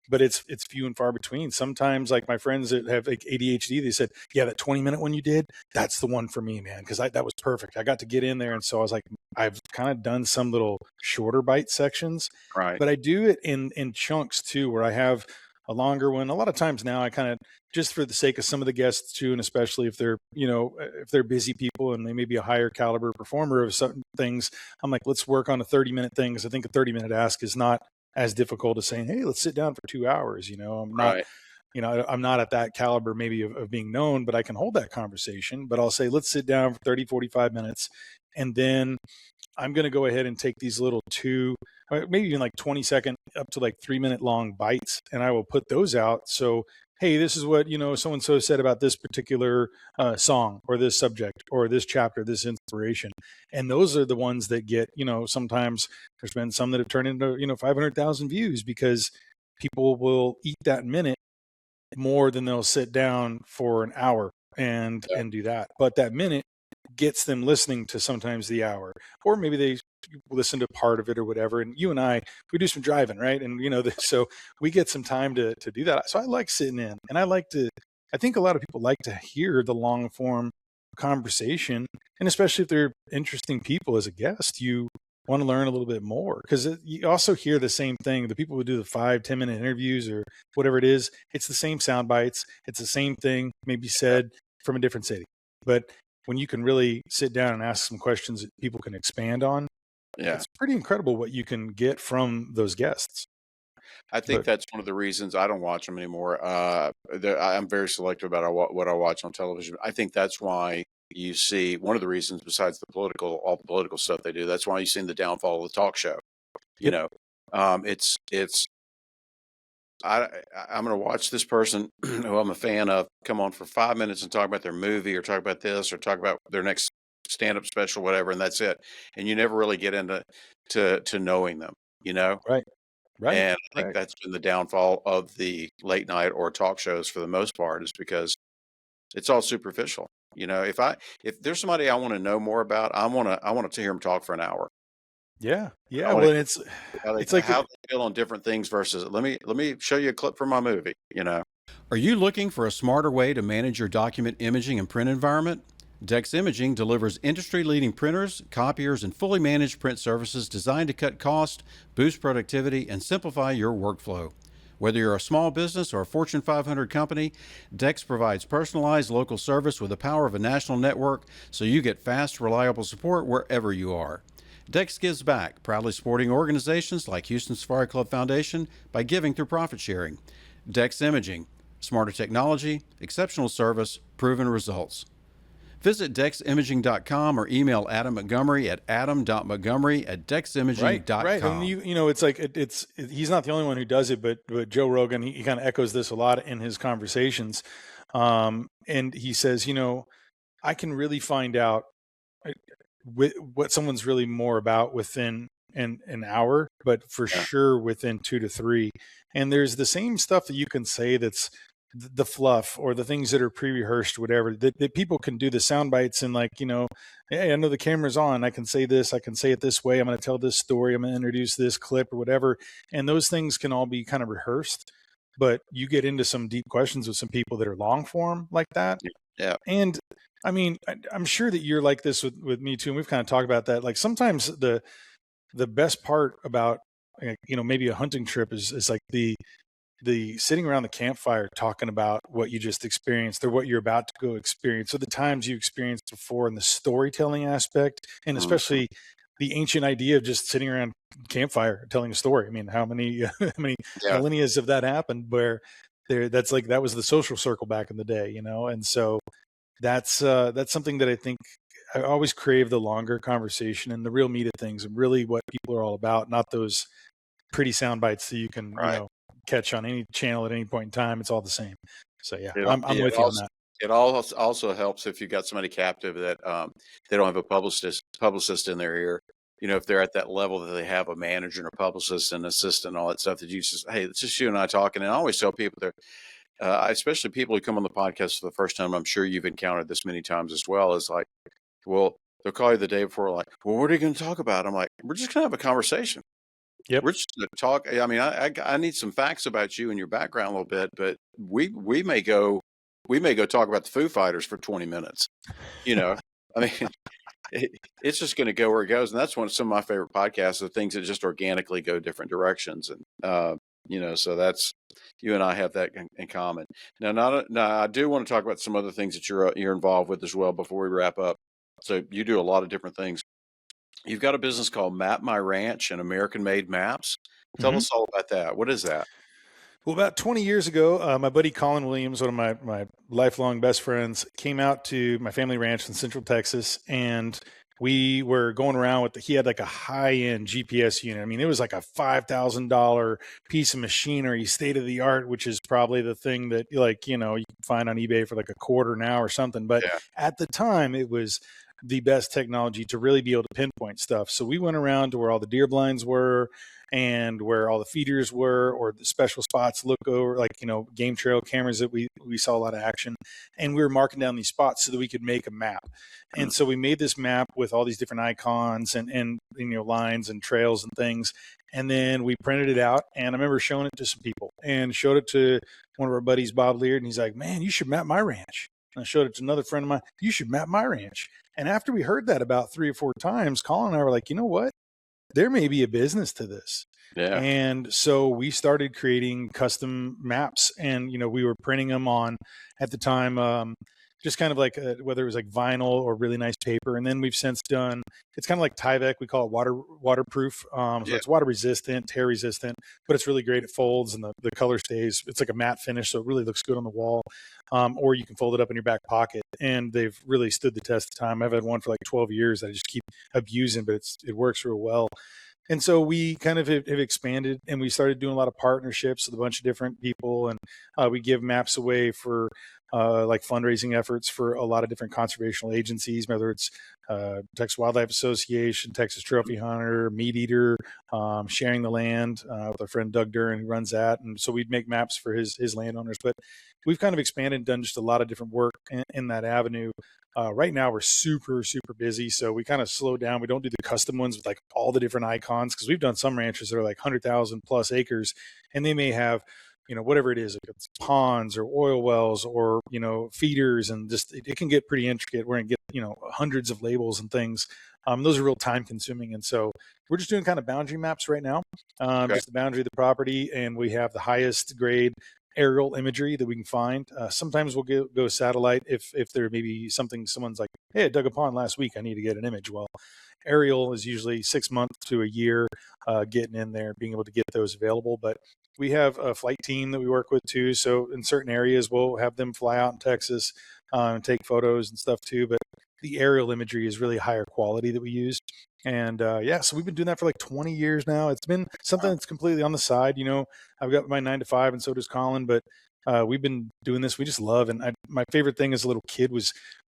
but it's few and far between. Sometimes like my friends that have like ADHD, they said, yeah, that 20-minute one you did, that's the one for me, man. Cause that was perfect. I got to get in there. And so I was like, I've kind of done some little shorter bite sections, right? But I do it in chunks too, where I have a longer one. A lot of times now I kind of, just for the sake of some of the guests too, and especially if they're, if they're busy people and they may be a higher caliber performer of certain things, I'm like, let's work on a 30-minute thing. Cause I think a 30-minute ask is not as difficult as saying, hey, let's sit down for 2 hours. I'm not, I'm not at that caliber maybe of being known, but I can hold that conversation. But I'll say, let's sit down for 30, 45 minutes. And then I'm going to go ahead and take these little maybe even like 20-second up to like 3-minute long bites. And I will put those out. So, hey, this is what, so-and-so said about this particular song or this subject or this chapter, this inspiration. And those are the ones that get, sometimes there's been some that have turned into, 500,000 views because people will eat that minute more than they'll sit down for an hour and do that. But that minute gets them listening to sometimes the hour, or maybe they listen to part of it or whatever. And you and I, we do some driving, right? And so we get some time to do that. So I like sitting in, and I think a lot of people like to hear the long form conversation, and especially if they're interesting people as a guest, you want to learn a little bit more because you also hear the same thing. The people who do the 5-10 minute interviews or whatever it is, it's the same sound bites. It's the same thing, maybe said from a different city. But when you can really sit down and ask some questions that people can expand on, it's pretty incredible what you can get from those guests. I think that's one of the reasons I don't watch them anymore. I'm very selective about what I watch on television. I think that's why you see one of the reasons, besides all the political stuff they do, that's why you've seen the downfall of the talk show. I'm going to watch this person who I'm a fan of come on for 5 minutes and talk about their movie or talk about this or talk about their next stand-up special, whatever, and that's it. And you never really get into knowing them, Right. And I think that's been the downfall of the late night or talk shows for the most part, is because it's all superficial. If there's somebody I want to know more about, I want to hear them talk for an hour. Yeah. Well, it's like how they feel on different things versus let me show you a clip from my movie. Are you looking for a smarter way to manage your document imaging and print environment? Dex Imaging delivers industry-leading printers, copiers, and fully managed print services designed to cut cost, boost productivity, and simplify your workflow. Whether you're a small business or a Fortune 500 company, Dex provides personalized local service with the power of a national network so you get fast, reliable support wherever you are. Dex gives back, proudly supporting organizations like Houston Safari Club Foundation by giving through profit sharing. Dex Imaging, smarter technology, exceptional service, proven results. Visit deximaging.com or email Adam Montgomery at adam.montgomery@deximaging.com. Right. And it's like he's not the only one who does it, but Joe Rogan, he kind of echoes this a lot in his conversations. And he says, I can really find out what someone's really more about within an hour, but for sure within 2 to 3. And there's the same stuff that you can say that's the fluff or the things that are pre-rehearsed, whatever, that people can do the sound bites and hey, I know the camera's on. I can say this. I can say it this way. I'm going to tell this story. I'm going to introduce this clip or whatever. And those things can all be kind of rehearsed, but you get into some deep questions with some people that are long form like that. Yeah. And I mean, I'm sure that you're like this with me too. And we've kind of talked about that. Like sometimes the best part about, maybe a hunting trip is like the sitting around the campfire talking about what you just experienced or what you're about to go experience, or the times you experienced before, and the storytelling aspect, and especially the ancient idea of just sitting around campfire telling a story. I mean, how many millennia have that happened where that was the social circle back in the day, and so that's something that I think I always crave, the longer conversation and the real meat of things and really what people are all about, not those pretty sound bites that you can, catch on any channel at any point in time. It's all the same. So I'm with you on that. It also helps if you got somebody captive that they don't have a publicist in their ear. If they're at that level that they have a manager and a publicist and assistant and all that stuff, that you just, hey, it's just you and I talking. And I always tell people there, especially people who come on the podcast for the first time, I'm sure you've encountered this many times as well, is like, well, they'll call you the day before, like, well, what are you going to talk about? I'm like, we're just going to have a conversation. Yep. We're just going to talk. I mean, I need some facts about you and your background a little bit, but we may go talk about the Foo Fighters for 20 minutes. I mean, it's just going to go where it goes. And that's some of my favorite podcasts, are things that just organically go different directions. And, so that's, you and I have that in common. Now, I do want to talk about some other things that you're involved with as well before we wrap up. So you do a lot of different things. You've got a business called Map My Ranch and American-made maps. Tell us all about that. What is that? Well, about 20 years ago, my buddy Colin Williams, one of my lifelong best friends, came out to my family ranch in Central Texas, and we were going around he had like a high-end GPS unit. I mean, it was like a $5,000 piece of machinery, state of the art, which is probably the thing that you can find on eBay for like a quarter now or something. But at the time, it was the best technology to really be able to pinpoint stuff. So we went around to where all the deer blinds were and where all the feeders were, or the special spots look over, game trail cameras that we saw a lot of action. And we were marking down these spots so that we could make a map. And so we made this map with all these different icons and lines and trails and things. And then we printed it out, and I remember showing it to some people and showed it to one of our buddies, Bob Leard. And he's like, man, you should map my ranch. And I showed it to another friend of mine. You should map my ranch. And after we heard that about 3 or 4 times, Colin and I were like, you know what? There may be a business to this. Yeah. And so we started creating custom maps, and, we were printing them on, at the time, just kind of like whether it was like vinyl or really nice paper. And then we've since done, it's kind of like Tyvek. We call it waterproof. So it's water resistant, tear resistant, but it's really great. It folds and the color stays. It's like a matte finish, so it really looks good on the wall. Or you can fold it up in your back pocket, and they've really stood the test of time. I've had one for like 12 years that I just keep abusing, but it works real well. And so we kind of have expanded, and we started doing a lot of partnerships with a bunch of different people. And we give maps away for like fundraising efforts for a lot of different conservational agencies, whether it's Texas Wildlife Association, Texas Trophy Hunter, Meat Eater, Sharing the Land with our friend Doug Duran, who runs that. And so we'd make maps for his landowners. But we've kind of expanded and done just a lot of different work in that avenue. Right now we're super, super busy. So we kind of slow down. We don't do the custom ones with like all the different icons, because we've done some ranches that are like 100,000 plus acres, and they may have, whatever it is, if it's ponds or oil wells or, feeders, and just, it can get pretty intricate. We're going to get, hundreds of labels and things. Those are real time consuming. And so we're just doing kind of boundary maps right now, just the boundary of the property. And we have the highest grade aerial imagery that we can find. Sometimes we'll go satellite if there may be something, someone's like, hey, I dug a pond last week, I need to get an image. Well, aerial is usually 6 months to a year, getting in there, being able to get those available. But we have a flight team that we work with too. So in certain areas, we'll have them fly out in Texas and take photos and stuff too. But the aerial imagery is really higher quality that we use. And so we've been doing that for like 20 years now. It's been something that's completely on the side. I've got my 9 to 5, and so does Colin. But we've been doing this. We just love. And my favorite thing as a little kid was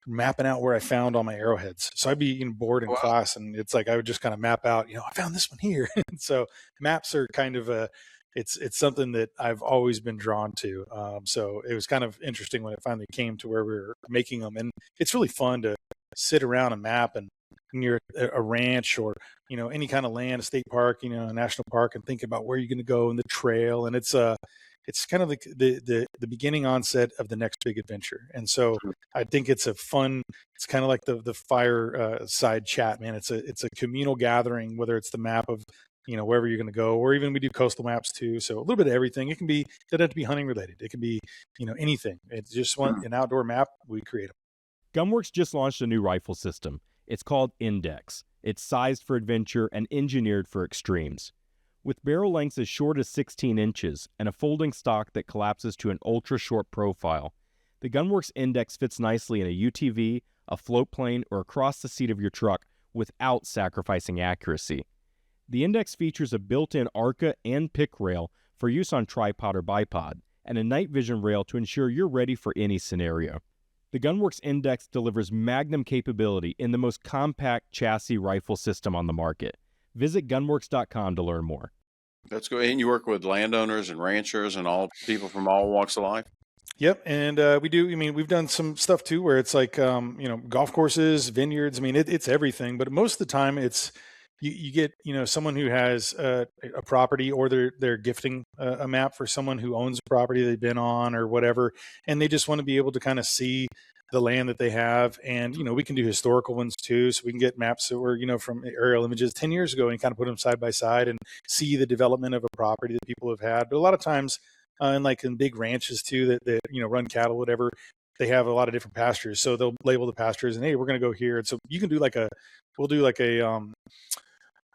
mapping out where I found all my arrowheads. So I'd be bored in class, and it's like I would just kind of map out. I found this one here. And so maps are kind of it's something that I've always been drawn to. So it was kind of interesting when it finally came to where we were making them, and it's really fun to sit around a map and near a ranch or any kind of land, a state park, a national park, and think about where you're going to go and the trail. And it's kind of like the beginning onset of the next big adventure. And so I think it's it's kind of like the fireside chat, man. It's a communal gathering, whether it's the map of wherever you're going to go, or even we do coastal maps too. So a little bit of everything. It doesn't have to be hunting related. It can be anything. It's just an outdoor map. We create them. Gunworks just launched a new rifle system. It's called Index. It's sized for adventure and engineered for extremes. With barrel lengths as short as 16 inches and a folding stock that collapses to an ultra-short profile, the Gunworks Index fits nicely in a UTV, a float plane, or across the seat of your truck without sacrificing accuracy. The Index features a built-in ARCA and pick rail for use on tripod or bipod, and a night vision rail to ensure you're ready for any scenario. The Gunworks Index delivers magnum capability in the most compact chassis rifle system on the market. Visit gunworks.com to learn more. Let's go. And you work with landowners and ranchers and all people from all walks of life? Yep. And we do. We've done some stuff too where it's like, golf courses, vineyards. It's everything. But most of the time it's, you get, someone who has a property, or they're gifting a map for someone who owns a property they've been on or whatever. And they just want to be able to kind of see the land that they have. And, we can do historical ones too. So we can get maps that were, from aerial images 10 years ago, and kind of put them side by side and see the development of a property that people have had. But a lot of times, and like in big ranches too, that run cattle, whatever, they have a lot of different pastures. So they'll label the pastures and, hey, we're going to go here. And so you can do we'll do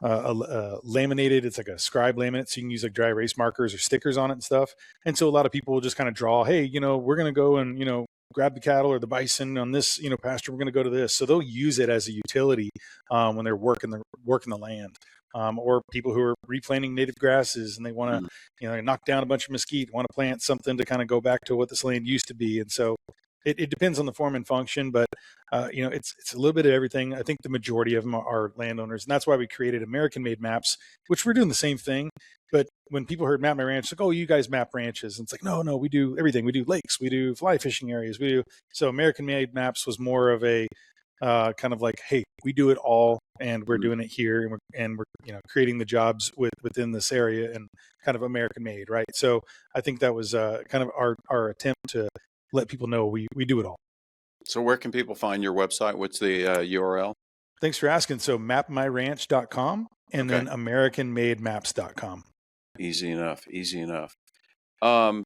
a laminated, it's like a scribe laminate, so you can use like dry erase markers or stickers on it and stuff. And so a lot of people will just kind of draw, hey, we're going to go and grab the cattle or the bison on this pasture, we're going to go to this. So they'll use it as a utility when they're working the land. Or people who are replanting native grasses and they want to knock down a bunch of mesquite, want to plant something to kind of go back to what this land used to be. And so it depends on the form and function, but it's a little bit of everything. I think the majority of them are landowners, and that's why we created American-made maps, which we're doing the same thing. But when people heard Map My Ranch, like, oh, you guys map ranches, and it's like, no, we do everything. We do lakes, we do fly fishing areas, so American-made maps was more of a kind of like, hey, we do it all, and we're doing it here, and we're creating the jobs within this area, and kind of American-made, right? So I think that was kind of our attempt to let people know we do it all. So where can people find your website? What's the URL? Thanks for asking. So mapmyranch.com and then americanmademaps.com. Easy enough. I've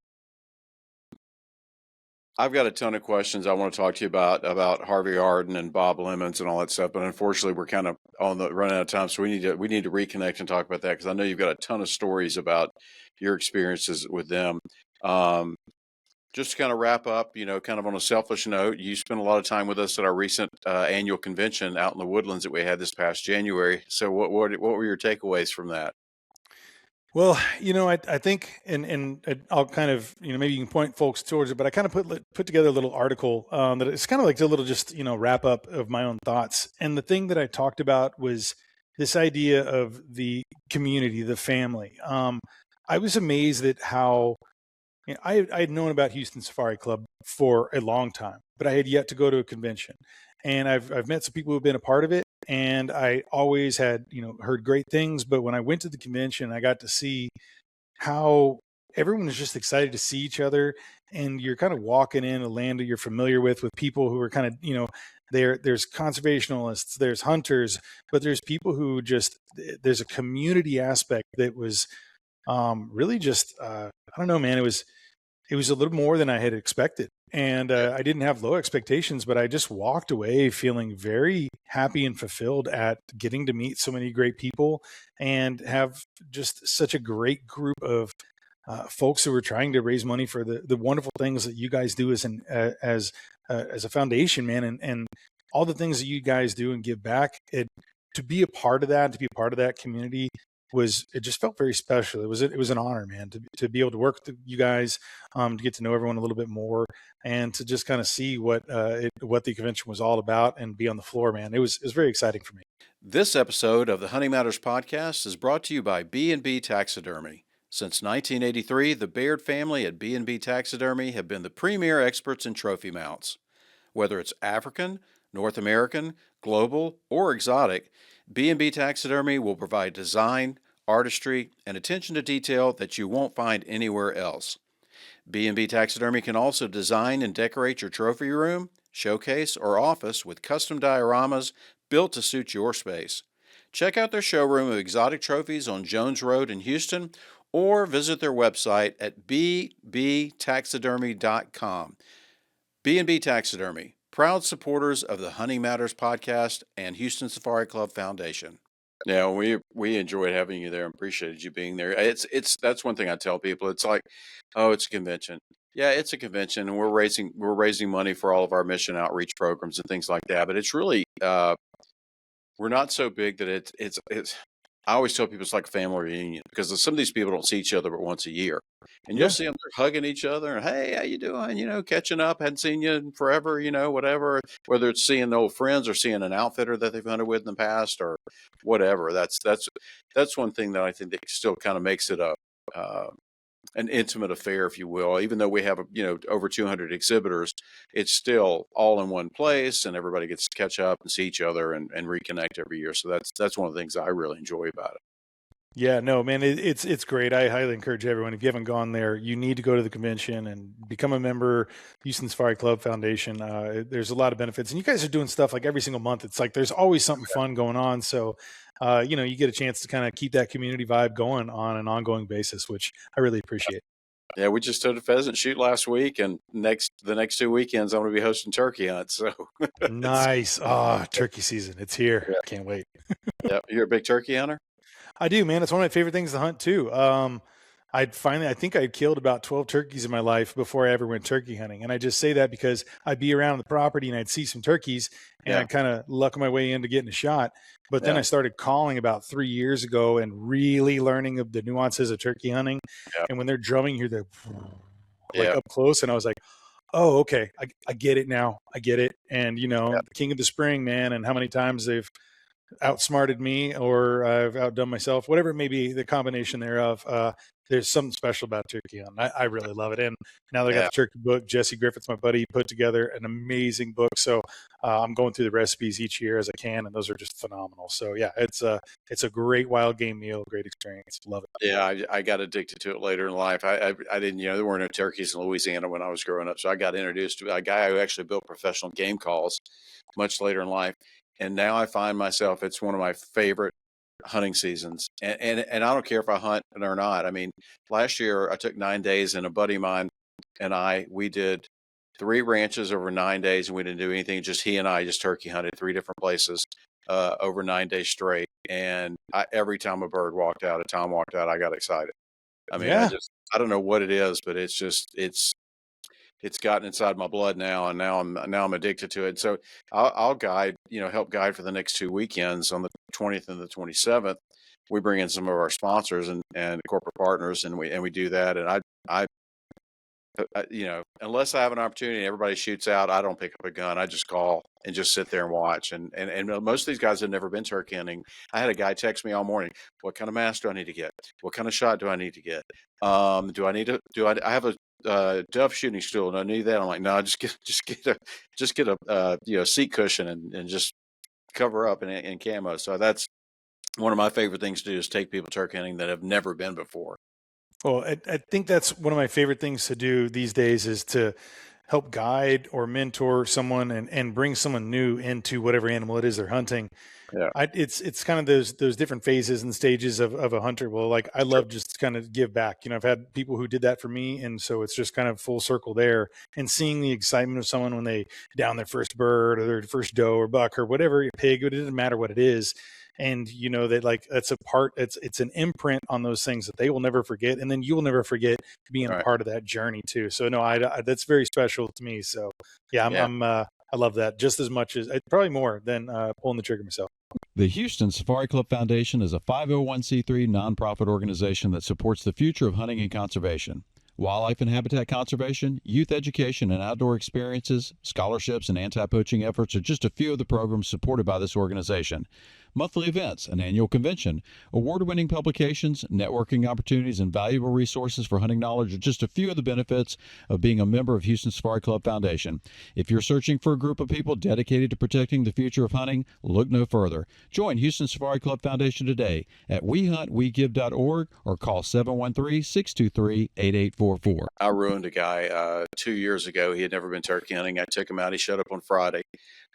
got a ton of questions I want to talk to you about Harvey Arden and Bob Lemons and all that stuff, but unfortunately we're kind of running out of time, so we need to reconnect and talk about that, because I know you've got a ton of stories about your experiences with them. Just to kind of wrap up, kind of on a selfish note, you spent a lot of time with us at our recent annual convention out in the Woodlands that we had this past January. So what were your takeaways from that? Well, I think, and I'll kind of, maybe you can point folks towards it, but I kind of put together a little article that it's kind of like a little just, wrap up of my own thoughts. And the thing that I talked about was this idea of the community, the family. I was amazed at how, I had known about Houston Safari Club for a long time, but I had yet to go to a convention. And I've met some people who've been a part of it, and I always had, heard great things. But when I went to the convention, I got to see how everyone is just excited to see each other, and you're kind of walking in a land that you're familiar with people who are kind of, there's conservationists, there's hunters, but there's people who just, there's a community aspect that was really just, I don't know, man, it was a little more than I had expected. And I didn't have low expectations, but I just walked away feeling very happy and fulfilled at getting to meet so many great people and have just such a great group of folks who are trying to raise money for the wonderful things that you guys do as a foundation, man, and all the things that you guys do and give back. To be a part of that community it just felt very special. It was an honor, man, to be able to work with you guys, to get to know everyone a little bit more, and to just kind of see what the convention was all about and be on the floor, man. It was very exciting for me. This episode of the Hunting Matters podcast is brought to you by B&B Taxidermy. Since 1983, the Baird family at B&B Taxidermy have been the premier experts in trophy mounts. Whether it's African, North American, global, or exotic, B&B Taxidermy will provide design, artistry, and attention to detail that you won't find anywhere else. B&B Taxidermy can also design and decorate your trophy room, showcase, or office with custom dioramas built to suit your space. Check out their showroom of exotic trophies on Jones Road in Houston, or visit their website at bbtaxidermy.com. B&B Taxidermy, proud supporters of the Hunting Matters podcast and Houston Safari Club Foundation. Yeah, we enjoyed having you there and appreciated you being there. That's one thing I tell people. It's like, oh, it's a convention. Yeah, it's a convention, and we're raising money for all of our mission outreach programs and things like that. But it's really we're not so big that it's. I always tell people it's like a family reunion, because some of these people don't see each other but once a year, and you'll see them hugging each other and, hey, how you doing? Catching up. Hadn't seen you in forever. Whatever. Whether it's seeing old friends or seeing an outfitter that they've hunted with in the past or whatever. That's one thing that I think that still kind of makes it an intimate affair, if you will. Even though we have over 200 exhibitors, it's still all in one place, and everybody gets to catch up and see each other and reconnect every year. So that's one of the things I really enjoy about it. Yeah, no, man, it's great. I highly encourage everyone, if you haven't gone there, you need to go to the convention and become a member. Houston Safari Club Foundation. There's a lot of benefits, and you guys are doing stuff like every single month. It's like there's always something fun going on. So, you get a chance to kind of keep that community vibe going on an ongoing basis, which I really appreciate. Yeah, we just did a pheasant shoot last week, and the next 2 weekends I'm going to be hosting turkey hunts. So nice. Turkey season. It's here. Yeah. Can't wait. Yeah, you're a big turkey hunter? I do, man. It's one of my favorite things to hunt too. I think I'd killed about 12 turkeys in my life before I ever went turkey hunting. And I just say that because I'd be around the property and I'd see some turkeys, and I'd kind of luck my way into getting a shot. But then I started calling about 3 years ago and really learning of the nuances of turkey hunting. Yeah. And when they're drumming, you hear the up close. And I was like, oh, okay. I get it now. I get it. And, the king of the spring, man, and how many times they've outsmarted me or I've outdone myself, whatever it may be, the combination thereof. There's something special about turkey hunting. I really love it. And now that I got the turkey book, Jesse Griffith's my buddy, put together an amazing book. So I'm going through the recipes each year as I can, and those are just phenomenal. So yeah, it's a great wild game meal, great experience. Love it. Yeah, I got addicted to it later in life. I didn't, there weren't no turkeys in Louisiana when I was growing up. So I got introduced to a guy who actually built professional game calls much later in life. And now I find myself, it's one of my favorite hunting seasons. And I don't care if I hunt or not. I mean, last year I took 9 days, and a buddy of mine and we did 3 ranches over 9 days, and we didn't do anything. Just he and I just turkey hunted 3 different places over 9 days straight. And every time a tom walked out, I got excited. I mean, I don't know what it is, but it's gotten inside my blood now, and now I'm addicted to it. So I'll guide, help guide for the next 2 weekends on the 20th and the 27th. We bring in some of our sponsors and corporate partners, and we do that. And I unless I have an opportunity and everybody shoots out, I don't pick up a gun. I just call and just sit there and watch. And most of these guys have never been turkey hunting. I had a guy text me all morning, what kind of mask do I need to get? What kind of shot do I need to get? I have a dove shooting stool. Do I need that? I'm like, no, just get a seat cushion and just cover up in camo. So that's one of my favorite things to do, is take people turkey hunting that have never been before. Well, I think that's one of my favorite things to do these days is to help guide or mentor someone and bring someone new into whatever animal it is they're hunting. Yeah. It's kind of those different phases and stages of a hunter. Well, like I love just kind of give back. I've had people who did that for me. And so it's just kind of full circle there, and seeing the excitement of someone when they down their first bird or their first doe or buck or whatever, pig, it doesn't matter what it is. And that like that's a part, it's an imprint on those things that they will never forget, and then you will never forget being a part of that journey too. So no, I that's very special to me. So yeah, I love that just as much as, probably more than pulling the trigger myself. The Houston Safari Club Foundation is a 501c3 nonprofit organization that supports the future of hunting and conservation. Wildlife and habitat conservation, youth education and outdoor experiences, scholarships, and anti-poaching efforts are just a few of the programs supported by this organization. Monthly events, an annual convention, award-winning publications, networking opportunities, and valuable resources for hunting knowledge are just a few of the benefits of being a member of Houston Safari Club Foundation. If you're searching for a group of people dedicated to protecting the future of hunting, look no further. Join Houston Safari Club Foundation today at wehuntwegive.org or call 713-623-8844. I ruined a guy 2 years ago. He had never been turkey hunting. I took him out. He showed up on Friday.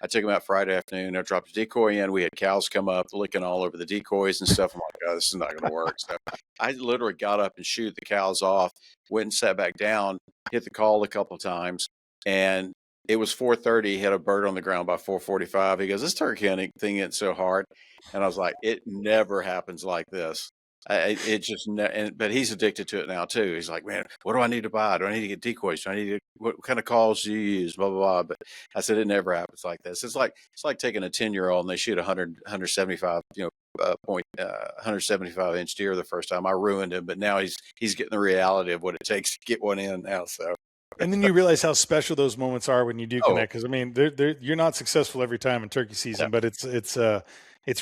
I took him out Friday afternoon. I dropped a decoy in. We had cows come up licking all over the decoys and stuff. I'm like, oh, this is not going to work. So I literally got up and shooed the cows off, went and sat back down, hit the call a couple of times, and it was 4:30. He had a bird on the ground by 4:45. He goes, this turkey hunting thing isn't so hard. And I was like, it never happens like this. But he's addicted to it now too. He's like, man, what do I need to buy? Do I need to get decoys? What kind of calls do you use? Blah, blah, blah. But I said, it never happens like this. It's like taking a 10-year-old and they shoot 175, 175 inch deer the first time. I ruined him, but now he's getting the reality of what it takes to get one in now. So. And then you realize how special those moments are when you do connect. Because I mean, you're not successful every time in turkey season, but it's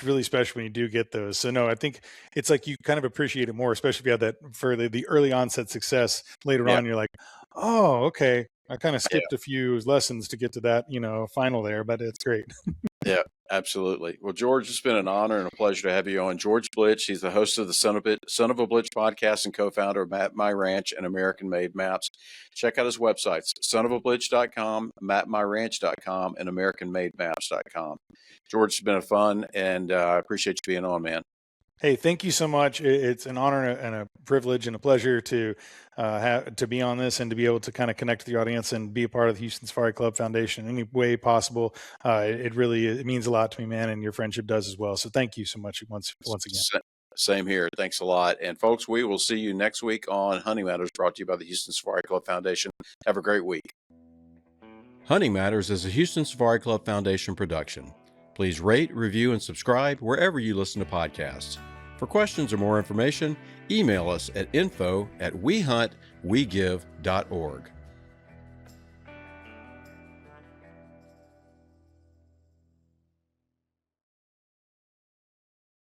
really special when you do get those. So no, I think it's like you kind of appreciate it more, especially if you have that for the early onset success. Later on, you're like, oh, okay. I kind of skipped a few lessons to get to that, final there, but it's great. Yeah, absolutely. Well, George, it's been an honor and a pleasure to have you on. George Blitch, he's the host of the Son of a Blitch podcast and co-founder of Map My Ranch and American Made Maps. Check out his websites, sonofablitch.com, mapmyranch.com, and americanmademaps.com. George, it's been a fun, and I appreciate you being on, man. Hey, thank you so much. It's an honor and a privilege and a pleasure to be on this and to be able to kind of connect with the audience and be a part of the Houston Safari Club Foundation in any way possible. It means a lot to me, man, and your friendship does as well. So thank you so much once again. Same here. Thanks a lot. And folks, we will see you next week on Hunting Matters, brought to you by the Houston Safari Club Foundation. Have a great week. Hunting Matters is a Houston Safari Club Foundation production. Please rate, review, and subscribe wherever you listen to podcasts. For questions or more information, email us at info@wehuntwegive.org.